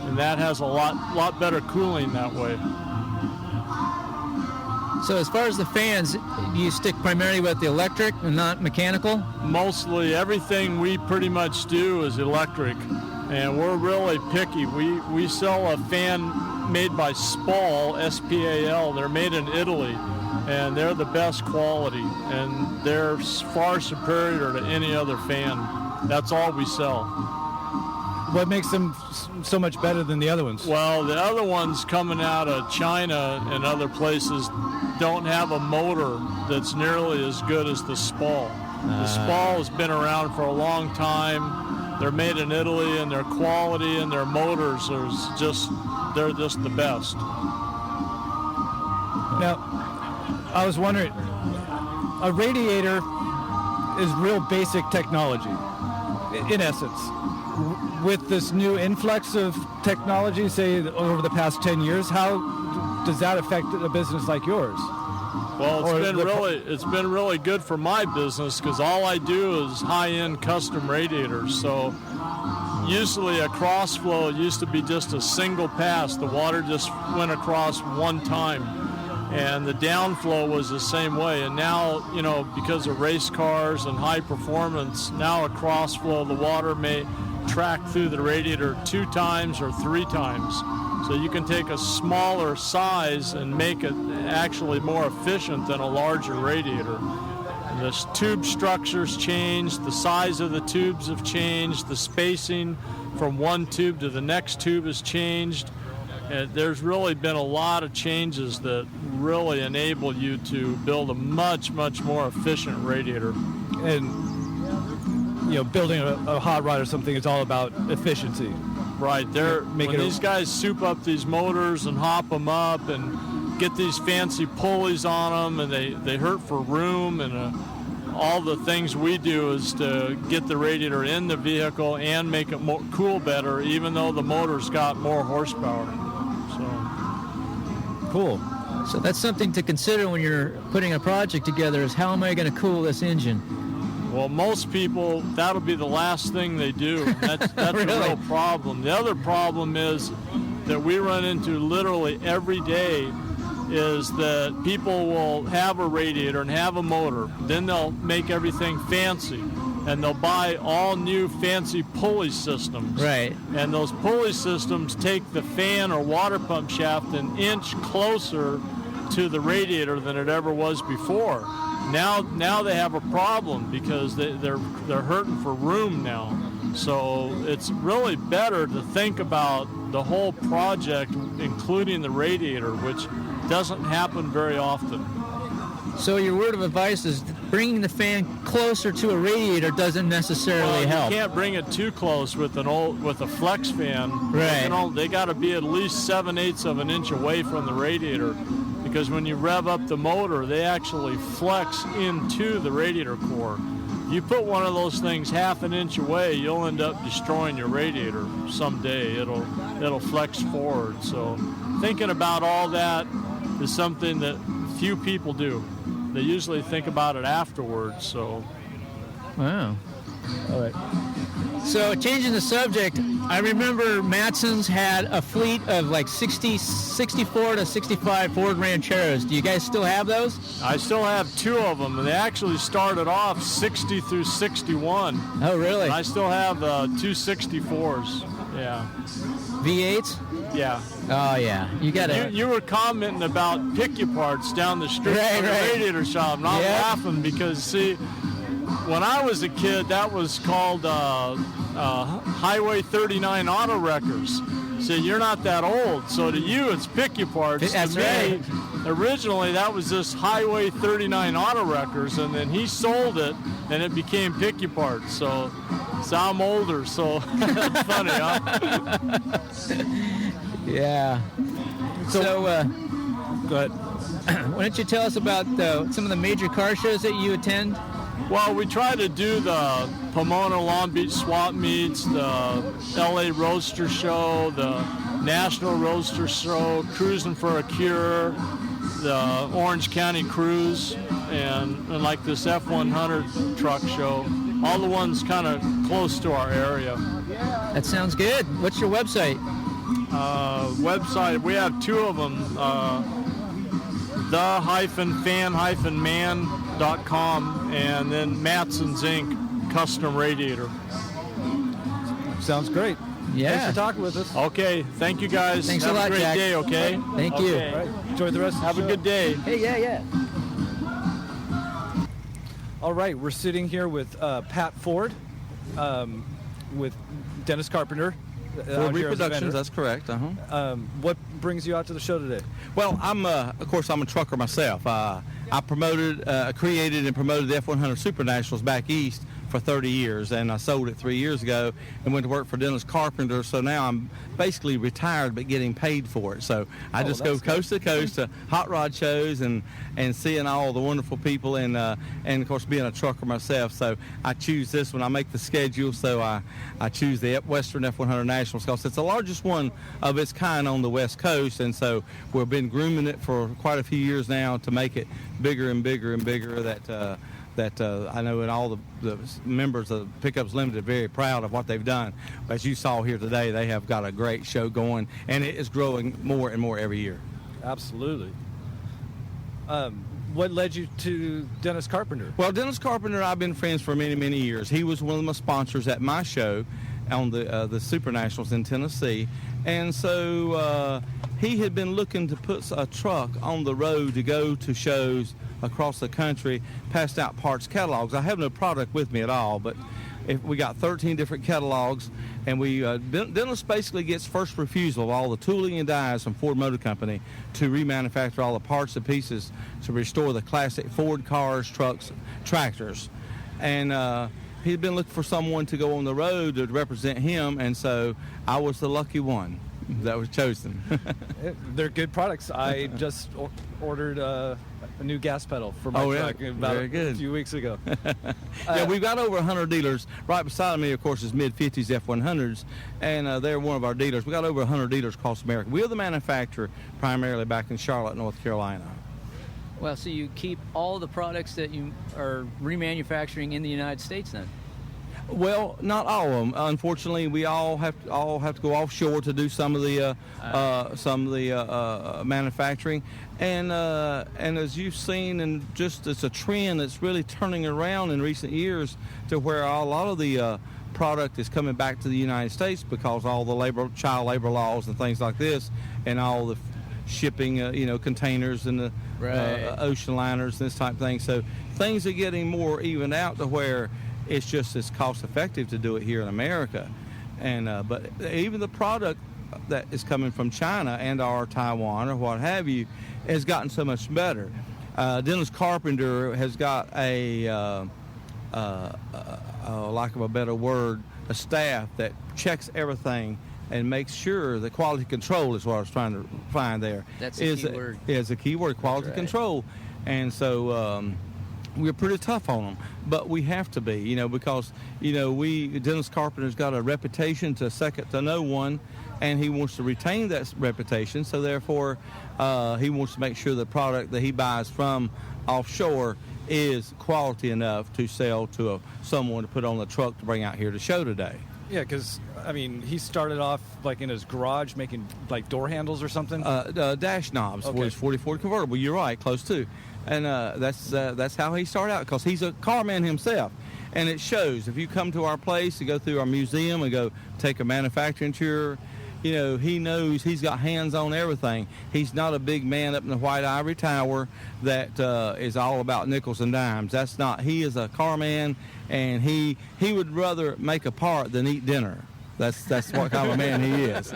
and that has a lot better cooling that way. So as far as the fans, you stick primarily with the electric and not mechanical? Mostly everything we pretty much do is electric, and we're really picky. We sell a fan made by Spall, S-P-A-L. They're made in Italy, and they're the best quality, and they're far superior to any other fan. That's all we sell. What makes them so much better than the other ones? Well, the other ones coming out of China and other places don't have a motor that's nearly as good as the Spall. The Spall has been around for a long time. They're made in Italy, and their quality and their motors they're just the best. Now, I was wondering, a radiator is real basic technology. in essence, with this new influx of technology, say over the past 10 years, how does that affect a business like yours? Well, it's been really good for my business because all I do is high-end custom radiators. So usually a cross flow used to be just a single pass. The water just went across one time, and the downflow was the same way. And now, because of race cars and high performance, now a cross flow, the water may track through the radiator 2 times or 3 times. So you can take a smaller size and make it actually more efficient than a larger radiator. The tube structure's changed, the size of the tubes have changed, the spacing from one tube to the next tube has changed. There's really been a lot of changes that really enable you to build a much, much more efficient radiator. And building a hot rod or something is all about efficiency. Right. When these guys soup up these motors and hop them up and get these fancy pulleys on them, and they hurt for room, and all the things we do is to get the radiator in the vehicle and make it cool better, even though the motor's got more horsepower. So cool. So that's something to consider when you're putting a project together, is how am I going to cool this engine? Well, most people, that'll be the last thing they do. That's Really? a real problem. The other problem is that we run into literally every day is that people will have a radiator and have a motor. Then they'll make everything fancy, and they'll buy all new fancy pulley systems. Right. And those pulley systems take the fan or water pump shaft an inch closer to the radiator than it ever was before. Now they have a problem because they're hurting for room now. So it's really better to think about the whole project, including the radiator, which doesn't happen very often. So your word of advice is bringing the fan closer to a radiator doesn't necessarily help. You can't bring it too close with a flex fan. Right. They got to be at least 7/8 of an inch away from the radiator, because when you rev up the motor, they actually flex into the radiator core. You put one of those things half an inch away, you'll end up destroying your radiator someday. It'll flex forward. So thinking about all that is something that few people do. They usually think about it afterwards. So. Wow. All right. So changing the subject, I remember Mattson's had a fleet of like 64 to 65 Ford Rancheros. Do you guys still have those? I still have 2 of them, and they actually started off 60 through 61. Oh, really? I still have 2 64s. Yeah. V8s? Yeah. Oh, yeah. You got to... You were commenting about pick-your-parts down the street from the radiator shop, and I'm laughing because, see, when I was a kid, that was called Highway 39 Auto Wreckers. So you're not that old. So to you, it's pick-your-parts. That's to me, right. Originally, that was just Highway 39 Auto Wreckers, and then he sold it, and it became pick-your-parts. So I'm older, so that's funny, huh? Yeah. So go ahead. Why don't you tell us about some of the major car shows that you attend? Well, we try to do the Pomona Long Beach Swap Meets, the LA Roadster Show, the National Roadster Show, Cruising for a Cure, the Orange County Cruise, and like this F100 truck show. All the ones kind of close to our area. That sounds good. What's your website? Website, we have 2 of them. the-fan-man.com, and then Mattson's Inc. Custom Radiator. Sounds great. Yeah. Thanks for talking with us. Okay, thank you guys. Thanks Have a lot, a great Jack. day, okay? Thank you. Okay. All right. Enjoy the rest of the Have show. a good day. Hey, yeah. All right, we're sitting here with Pat Ford, with Dennis Carpenter. Ford Reproductions, that's correct. What brings you out to the show today? Well, I'm a trucker myself. I created and promoted the F100 Super Nationals back east for 30 years, and I sold it 3 years ago and went to work for Dennis Carpenter. So now I'm basically retired but getting paid for it. So I just go coast to coast to hot rod shows and seeing all the wonderful people, and of course being a trucker myself. So I choose this when I make the schedule. So I choose the Western F100 Nationals because it's the largest one of its kind on the West Coast, and so we've been grooming it for quite a few years now to make it bigger and bigger and bigger. That I know, and all the members of Pickups Limited are very proud of what they've done. As you saw here today, they have got a great show going, and it is growing more and more every year. Absolutely. What led you to Dennis Carpenter? Well, Dennis Carpenter and I have been friends for many, many years. He was one of my sponsors at my show on the Super Nationals in Tennessee, and so he had been looking to put a truck on the road to go to shows across the country, passed out parts catalogs. I have no product with me at all, but we got 13 different catalogs, and Dennis basically gets first refusal of all the tooling and dies from Ford Motor Company to remanufacture all the parts and pieces to restore the classic Ford cars, trucks, tractors. And he'd been looking for someone to go on the road to represent him, and so I was the lucky one that was chosen. They're good products. I just ordered a new gas pedal for my truck about a few weeks ago. Yeah, we've got over 100 dealers. Right beside me, of course, is mid-50s F100s, and they're one of our dealers. We got over 100 dealers across America. We're the manufacturer primarily back in Charlotte, North Carolina. Well, so you keep all the products that you are remanufacturing in the United States then? Well, not all of them. Unfortunately, we all have to go offshore to do some of the manufacturing, and as you've seen, and just it's a trend that's really turning around in recent years to where a lot of the product is coming back to the United States because all the child labor laws and things like this, and all the shipping, containers and the ocean liners and this type of thing. So things are getting more evened out to where it's just as cost effective to do it here in America. And but even the product that is coming from China and or Taiwan or what have you has gotten so much better. Dennis Carpenter has got a lack of a better word, a staff that checks everything and makes sure that quality control is what I was trying to find there. That's a key word. Is a key word, quality control. And so we're pretty tough on them, but we have to be, because, Dennis Carpenter's got a reputation to second to no one, and he wants to retain that reputation. So therefore, he wants to make sure the product that he buys from offshore is quality enough to sell to someone to put on the truck to bring out here to show today. Yeah, because, he started off, in his garage making, door handles or something? Dash knobs for his 40 Ford convertible. You're right, close to. And that's how he started out, because he's a car man himself. And it shows. If you come to our place and go through our museum and go take a manufacturing tour, he knows he's got hands on everything. He's not a big man up in the White Ivory Tower that is all about nickels and dimes. That's not. He is a car man, and he would rather make a part than eat dinner. That's what kind of a man he is.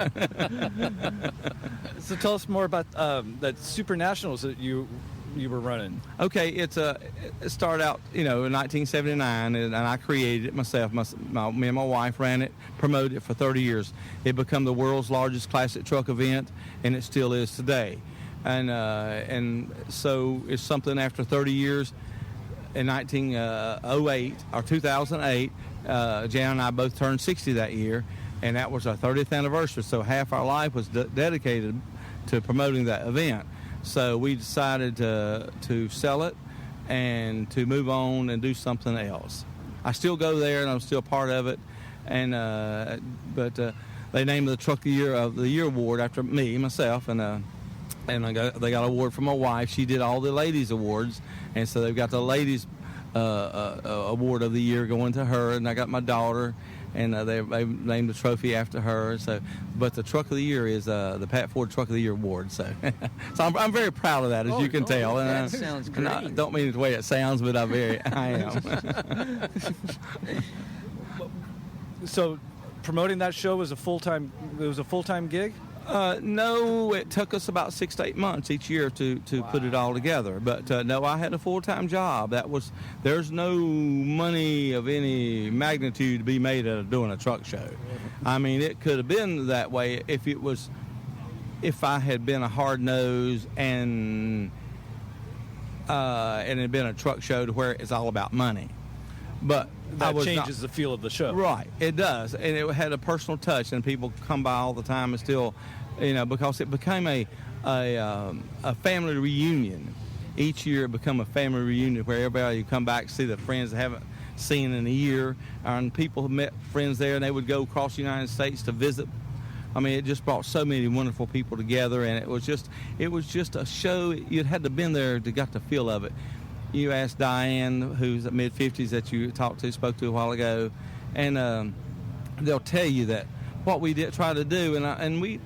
So tell us more about that Super Nationals that you were running. Okay, it started out, in 1979, and I created it myself. Me and my wife ran it, promoted it for 30 years. It became the world's largest classic truck event, and it still is today. And so it's something after 30 years. In 2008, Jan and I both turned 60 that year, and that was our 30th anniversary. So half our life was dedicated to promoting that event. So we decided to sell it and to move on and do something else. I still go there, and I'm still part of it. And but they named the Truck of the Year award after myself, and they got an award for my wife. She did all the ladies awards, and so they've got the ladies award of the year going to her. And I got my daughter, and they named the trophy after her. So, but the Truck of the Year is the Pat Ford Truck of the Year award. So, so I'm very proud of that, as you can tell. And that sounds great. I don't mean it the way it sounds, but I am. So, promoting that show was a full-time gig? No, it took us about 6 to 8 months each year to put it all together. But no, I had a full-time job. There's no money of any magnitude to be made out of doing a truck show. I mean, it could have been that way if I had been a hard nose and it had been a truck show to where it's all about money. But That changes the feel of the show. Right, it does, and it had a personal touch, and people come by all the time and still, because it became a family reunion. Each year it become a family reunion where everybody come back, see the friends they haven't seen in a year, and people have met friends there, and they would go across the United States to visit. I mean, it just brought so many wonderful people together, and it was just a show. You had to been there to get the feel of it. You asked Diane, who's at mid-50s that you spoke to a while ago, and they'll tell you that what we try to do, and we,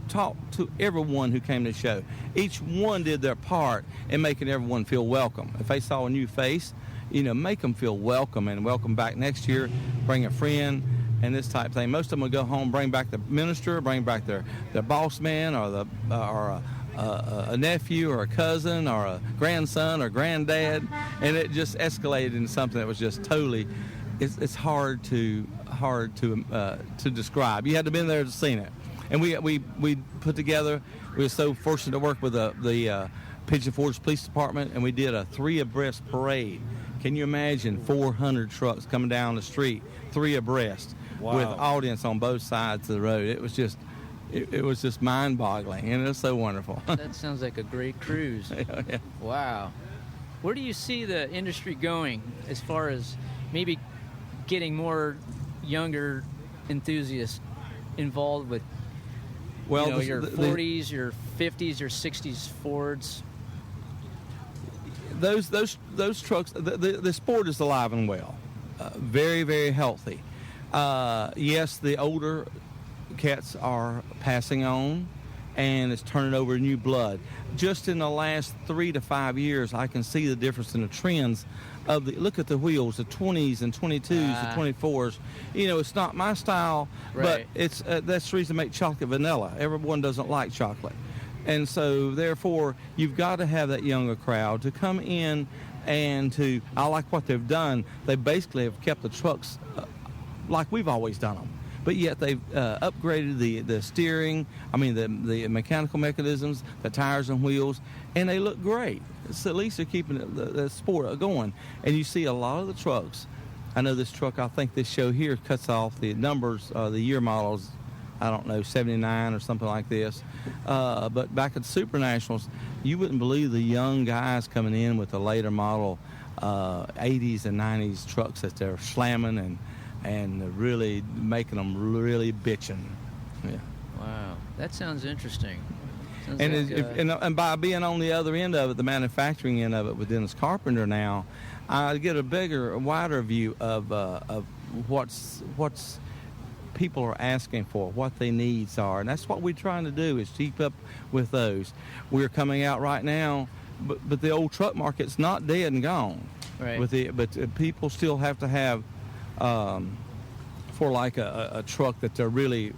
talked to everyone who came to the show. Each one did their part in making everyone feel welcome. If they saw a new face, make them feel welcome and welcome back next year, bring a friend, and this type of thing. Most of them would go home, bring back the minister, bring back their boss man or a nephew or a cousin or a grandson or granddad, and it just escalated into something that was just totally. It's hard to describe. You had to have been there to see it, and we put together. We were so fortunate to work with the Pigeon Forge Police Department, and we did a 3 abreast parade. Can you imagine 400 trucks coming down the street, 3 abreast, wow, with audience on both sides of the road? It was just. It was just mind-boggling, and it was so wonderful. That sounds like a great cruise. Yeah. Wow. Where do you see the industry going as far as maybe getting more younger enthusiasts involved with your 40s, your 50s, your 60s Fords? Those trucks, the sport is alive and well, very, very healthy. Yes, the older cats are passing on, and it's turning over new blood. Just in the last 3 to 5 years, I can see the difference in the trends of look at the wheels, the 20s and 22s, the 24s. It's not my style, right, but it's that's the reason I make chocolate vanilla. Everyone doesn't like chocolate. And so, therefore, you've got to have that younger crowd to come in and I like what they've done. They basically have kept the trucks like we've always done them. But yet they've upgraded the steering, the mechanical mechanisms, the tires and wheels, and they look great. So at least they're keeping the sport going. And you see a lot of the trucks. I know this truck, I think this show here cuts off the numbers, the year models, 79 or something like this. But back at the Super Nationals, you wouldn't believe the young guys coming in with the later model 80s and 90s trucks that they're slamming and really making them really bitching. Yeah. Wow, that sounds interesting. And by being on the other end of it, the manufacturing end of it with Dennis Carpenter now, I get a wider view of what's people are asking for, what their needs are, and that's what we're trying to do is keep up with those. We're coming out right now, but the old truck market's not dead and gone. Right. But people still have to have. For like a truck that they're really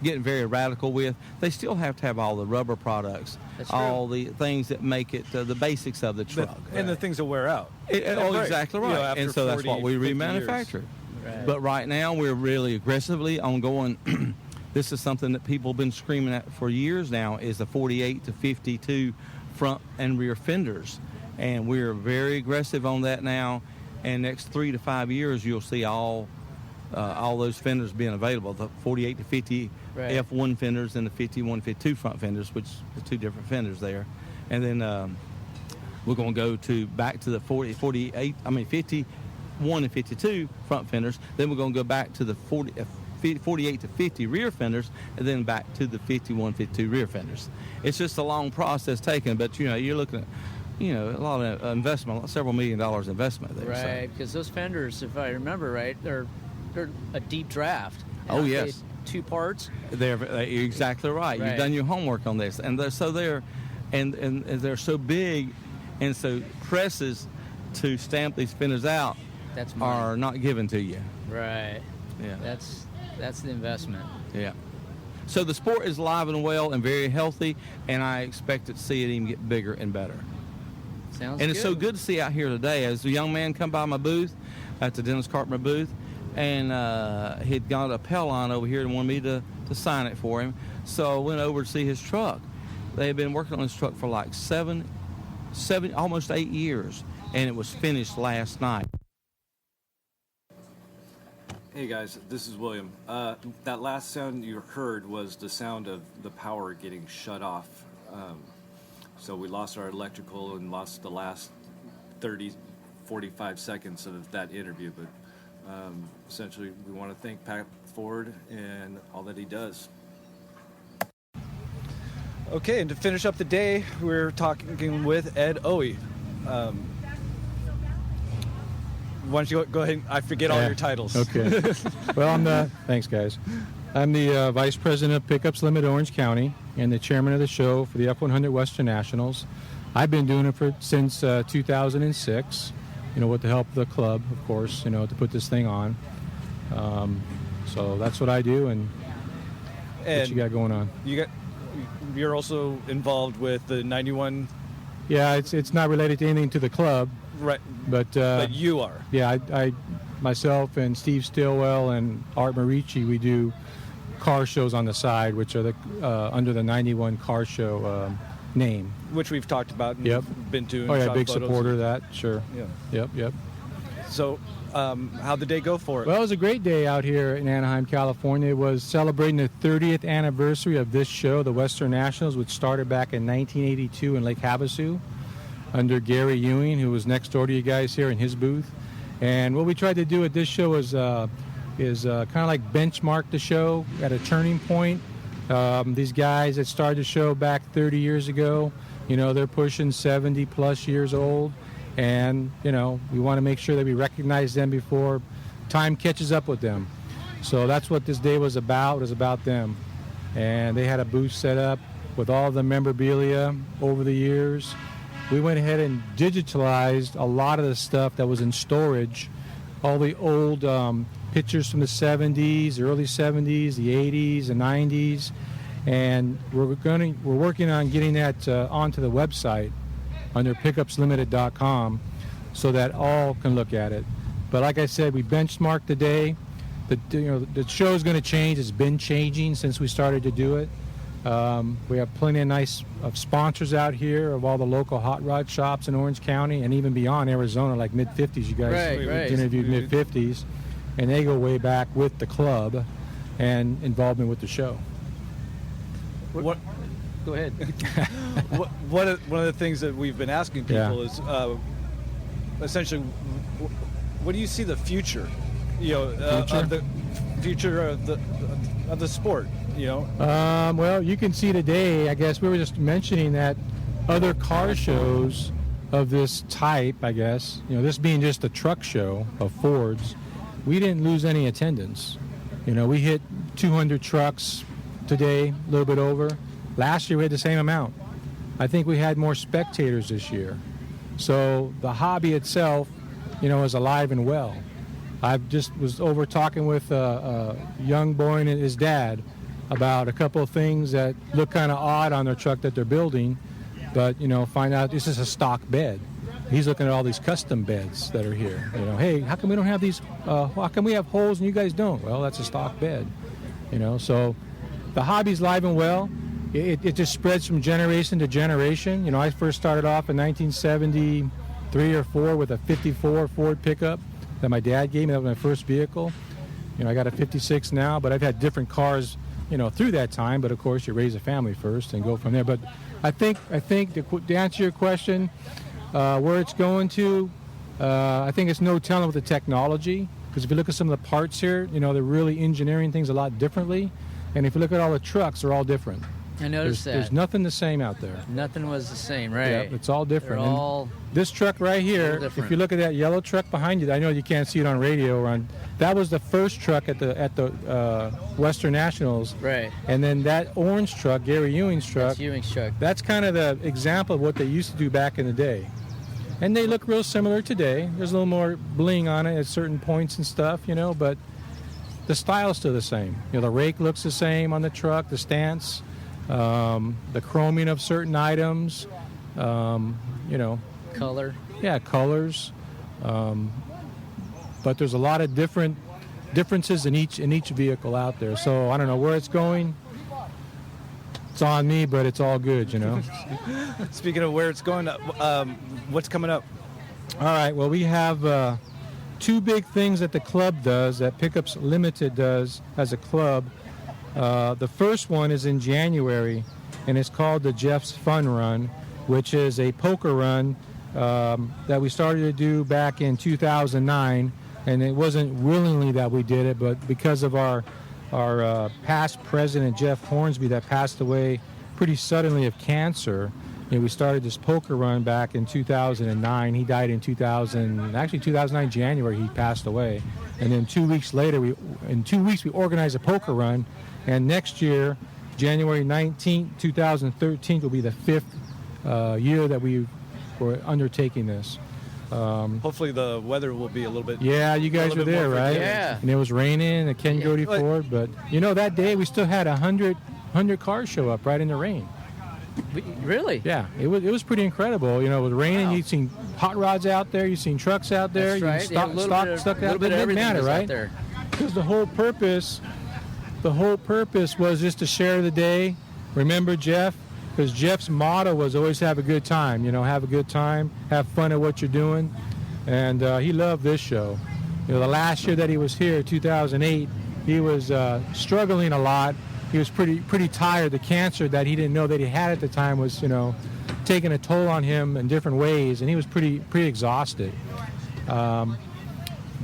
getting very radical with, they still have to have all the rubber products, all the things that make it the basics of the truck. And the things that wear out. Exactly right. And so that's what we remanufacture. Right. But right now we're really aggressively ongoing. This is something that people have been screaming at for years now, is the 48 to 52 front and rear fenders. And we're very aggressive on that now. And next 3 to 5 years, you'll see all those fenders being available. The 48 to 50 right, F1 fenders and the 51, 52 front fenders, which are 2 different fenders there. And then we're going to go back to the 51 and 52 front fenders. Then we're going to go back to the 48 to 50 rear fenders, and then back to the 51, 52 rear fenders. It's just a long process taken, but you're looking at a lot of investment, several $1 million investment there. Right, because those fenders, if I remember right, they're a deep draft. Oh, yes. 2 parts. You're exactly right. You've done your homework on this, and they're so big, and so presses to stamp these fenders out are not given to you. Right. Yeah. That's the investment. Yeah. So the sport is alive and well and very healthy, and I expect to see it even get bigger and better. Sounds And it's so good to see out here today. As a young man come by my booth, at the Dennis Carpenter booth, and he'd got a Pellon over here and wanted me to sign it for him. So I went over to see his truck. They had been working on his truck for like seven, almost 8 years, and it was finished last night. Hey guys, this is William. That last sound you heard was the sound of the power getting shut off. So we lost our electrical and lost the last 45 seconds of that interview. But essentially, we want to thank Pat Ford and all that he does. Okay, and to finish up the day, we're talking with Ed Owie. Why don't you go ahead? I forget all your titles. Okay. Well, thanks, guys. I'm the Vice President of Pickups Limited Orange County and the Chairman of the show for the F100 Western Nationals. I've been doing it since 2006, with the help of the club, of course, to put this thing on. So that's what I do, and what you got going on? You're also involved with the 91. Yeah, it's not related to anything to the club. Right. But you are. Yeah, I myself and Steve Stillwell and Art Marici, we do car shows on the side, which are under the 91 car show name. Which we've talked about and yep. been to. And oh, yeah, shot big photos. supporter of that, sure. Yeah. Yep. So, how'd the day go for it? Well, it was a great day out here in Anaheim, California. It was celebrating the 30th anniversary of this show, the Western Nationals, which started back in 1982 in Lake Havasu under Gary Ewing, who was next door to you guys here in his booth. And what we tried to do at this show is kind of like benchmark the show at a turning point. These guys that started the show back 30 years ago, they're pushing 70 plus years old. And, we want to make sure that we recognize them before time catches up with them. So that's what this day was about. It was about them. And they had a booth set up with all the memorabilia over the years. We went ahead and digitalized a lot of the stuff that was in storage, all the old pictures from the 70s, the early 70s, the 80s, the 90s. And we're working on getting that onto the website under pickupslimited.com so that all can look at it. But like I said, we benchmarked the day. The show is going to change. It's been changing since we started to do it. We have plenty of nice sponsors out here of all the local hot rod shops in Orange County and even beyond Arizona, like Mid-50s. You guys interviewed Mid-50s. And they go way back with the club and involvement with the show. What? Go ahead. One of the things that we've been asking people is essentially, what do you see the future? Of the future of the sport. Well, you can see today. I guess we were just mentioning that other car shows of this type. I guess this being just a truck show of Fords, we didn't lose any attendance. We hit 200 trucks today, a little bit over. Last year we had the same amount. I think we had more spectators this year. So the hobby itself, is alive and well. I just was over talking with a young boy and his dad about a couple of things that look kind of odd on their truck that they're building, but find out this is a stock bed. He's looking at all these custom beds that are here. Hey, how come we don't have these? How come we have holes and you guys don't? Well, that's a stock bed. So the hobby's alive and well. It just spreads from generation to generation. I first started off in 1973 or 4 with a 54 Ford pickup that my dad gave me. That was my first vehicle. I got a 56 now, but I've had different cars, through that time. But of course, you raise a family first and go from there. But I think to answer your question, where it's going to, I think it's no telling with the technology. Because if you look at some of the parts here, they're really engineering things a lot differently. And if you look at all the trucks, they're all different. I noticed that. There's nothing the same out there. Nothing was the same, right? Yeah, it's all different. They're all this truck right here, if you look at that yellow truck behind you, I know you can't see it on radio. That was the first truck at the Western Nationals. Right. And then that orange truck, Gary Ewing's truck. That's Ewing's truck. That's kind of the example of what they used to do back in the day. And they look real similar today. There's a little more bling on it at certain points and stuff, but the style is still the same. The rake looks the same on the truck, the stance, the chroming of certain items, Color. Yeah, colors. But there's a lot of differences in each vehicle out there. So I don't know where it's going. It's on me, but it's all good, Speaking of where it's going, what's coming up? All right. Well, we have 2 big things that the club does, that Pickups Limited does as a club. The first one is in January, and it's called the Jeff's Fun Run, which is a poker run that we started to do back in 2009. And it wasn't willingly that we did it, but because of our past president, Jeff Hornsby, that passed away pretty suddenly of cancer. We started this poker run back in 2009. He died in 2009 January. He passed away, and then 2 weeks later, in 2 weeks we organized a poker run. And next year, January 19th, 2013, will be the 5th year that we were undertaking this. Hopefully the weather will be a little bit. Yeah, you guys were there, right? Yeah. And it was raining at Ken Godey Ford, but that day we still had 100 cars show up right in the rain. Really? Yeah, it was pretty incredible. It was raining. You'd seen hot rods out there. You'd seen trucks out there. That's right. Stuck out there. It didn't matter, right? Because the whole purpose was just to share the day. Remember Jeff? Because Jeff's motto was always have a good time. Have a good time, have fun at what you're doing, and he loved this show. The last year that he was here, 2008, he was struggling a lot. He was pretty tired. The cancer that he didn't know that he had at the time was, taking a toll on him in different ways, and he was pretty exhausted.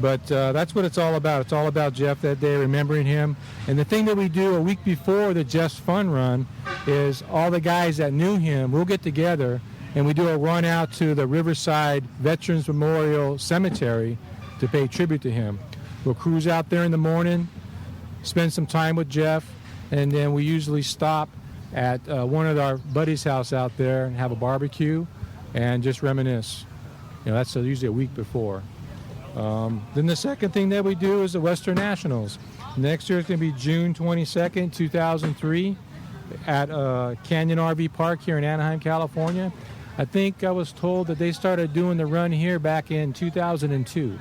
But that's what it's all about. It's all about Jeff that day, remembering him. And the thing that we do a week before the Jeff's Fun Run is all the guys that knew him, we'll get together and we do a run out to the Riverside Veterans Memorial Cemetery to pay tribute to him. We'll cruise out there in the morning, spend some time with Jeff, and then we usually stop at one of our buddies' house out there and have a barbecue and just reminisce. That's usually a week before. Then the second thing that we do is the Western Nationals. Next year it's going to be June 22nd, 2003 at Canyon RV Park here in Anaheim, California. I think I was told that they started doing the run here back in 2002,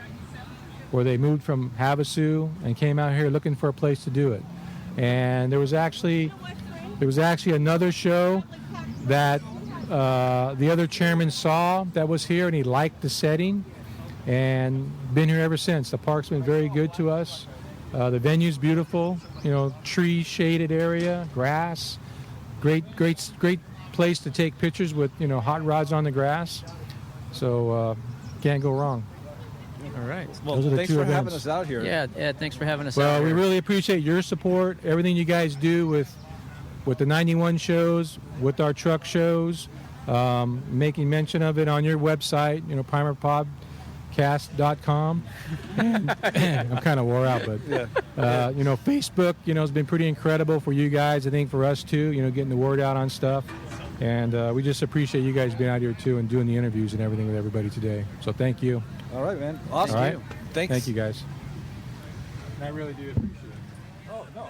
where they moved from Havasu and came out here looking for a place to do it. And there was actually another show that the other chairman saw that was here, and he liked the setting and been here ever since. The park's been very good to us. The venue's beautiful, tree shaded area, grass, great place to take pictures with, hot rods on the grass. So can't go wrong. All right. Well, thanks for having us out here. Yeah, thanks for having us out Well, here. we really appreciate your support, everything you guys do with the 91 shows, with our truck shows, making mention of it on your website, primerpodcast.com. I'm kind of wore out, but Facebook, has been pretty incredible for you guys. I think for us too, getting the word out on stuff. And we just appreciate you guys being out here too and doing the interviews and everything with everybody today. So thank you. All right, man. Awesome. All right. Thanks. Thank you guys. And I really do appreciate it. Oh, no.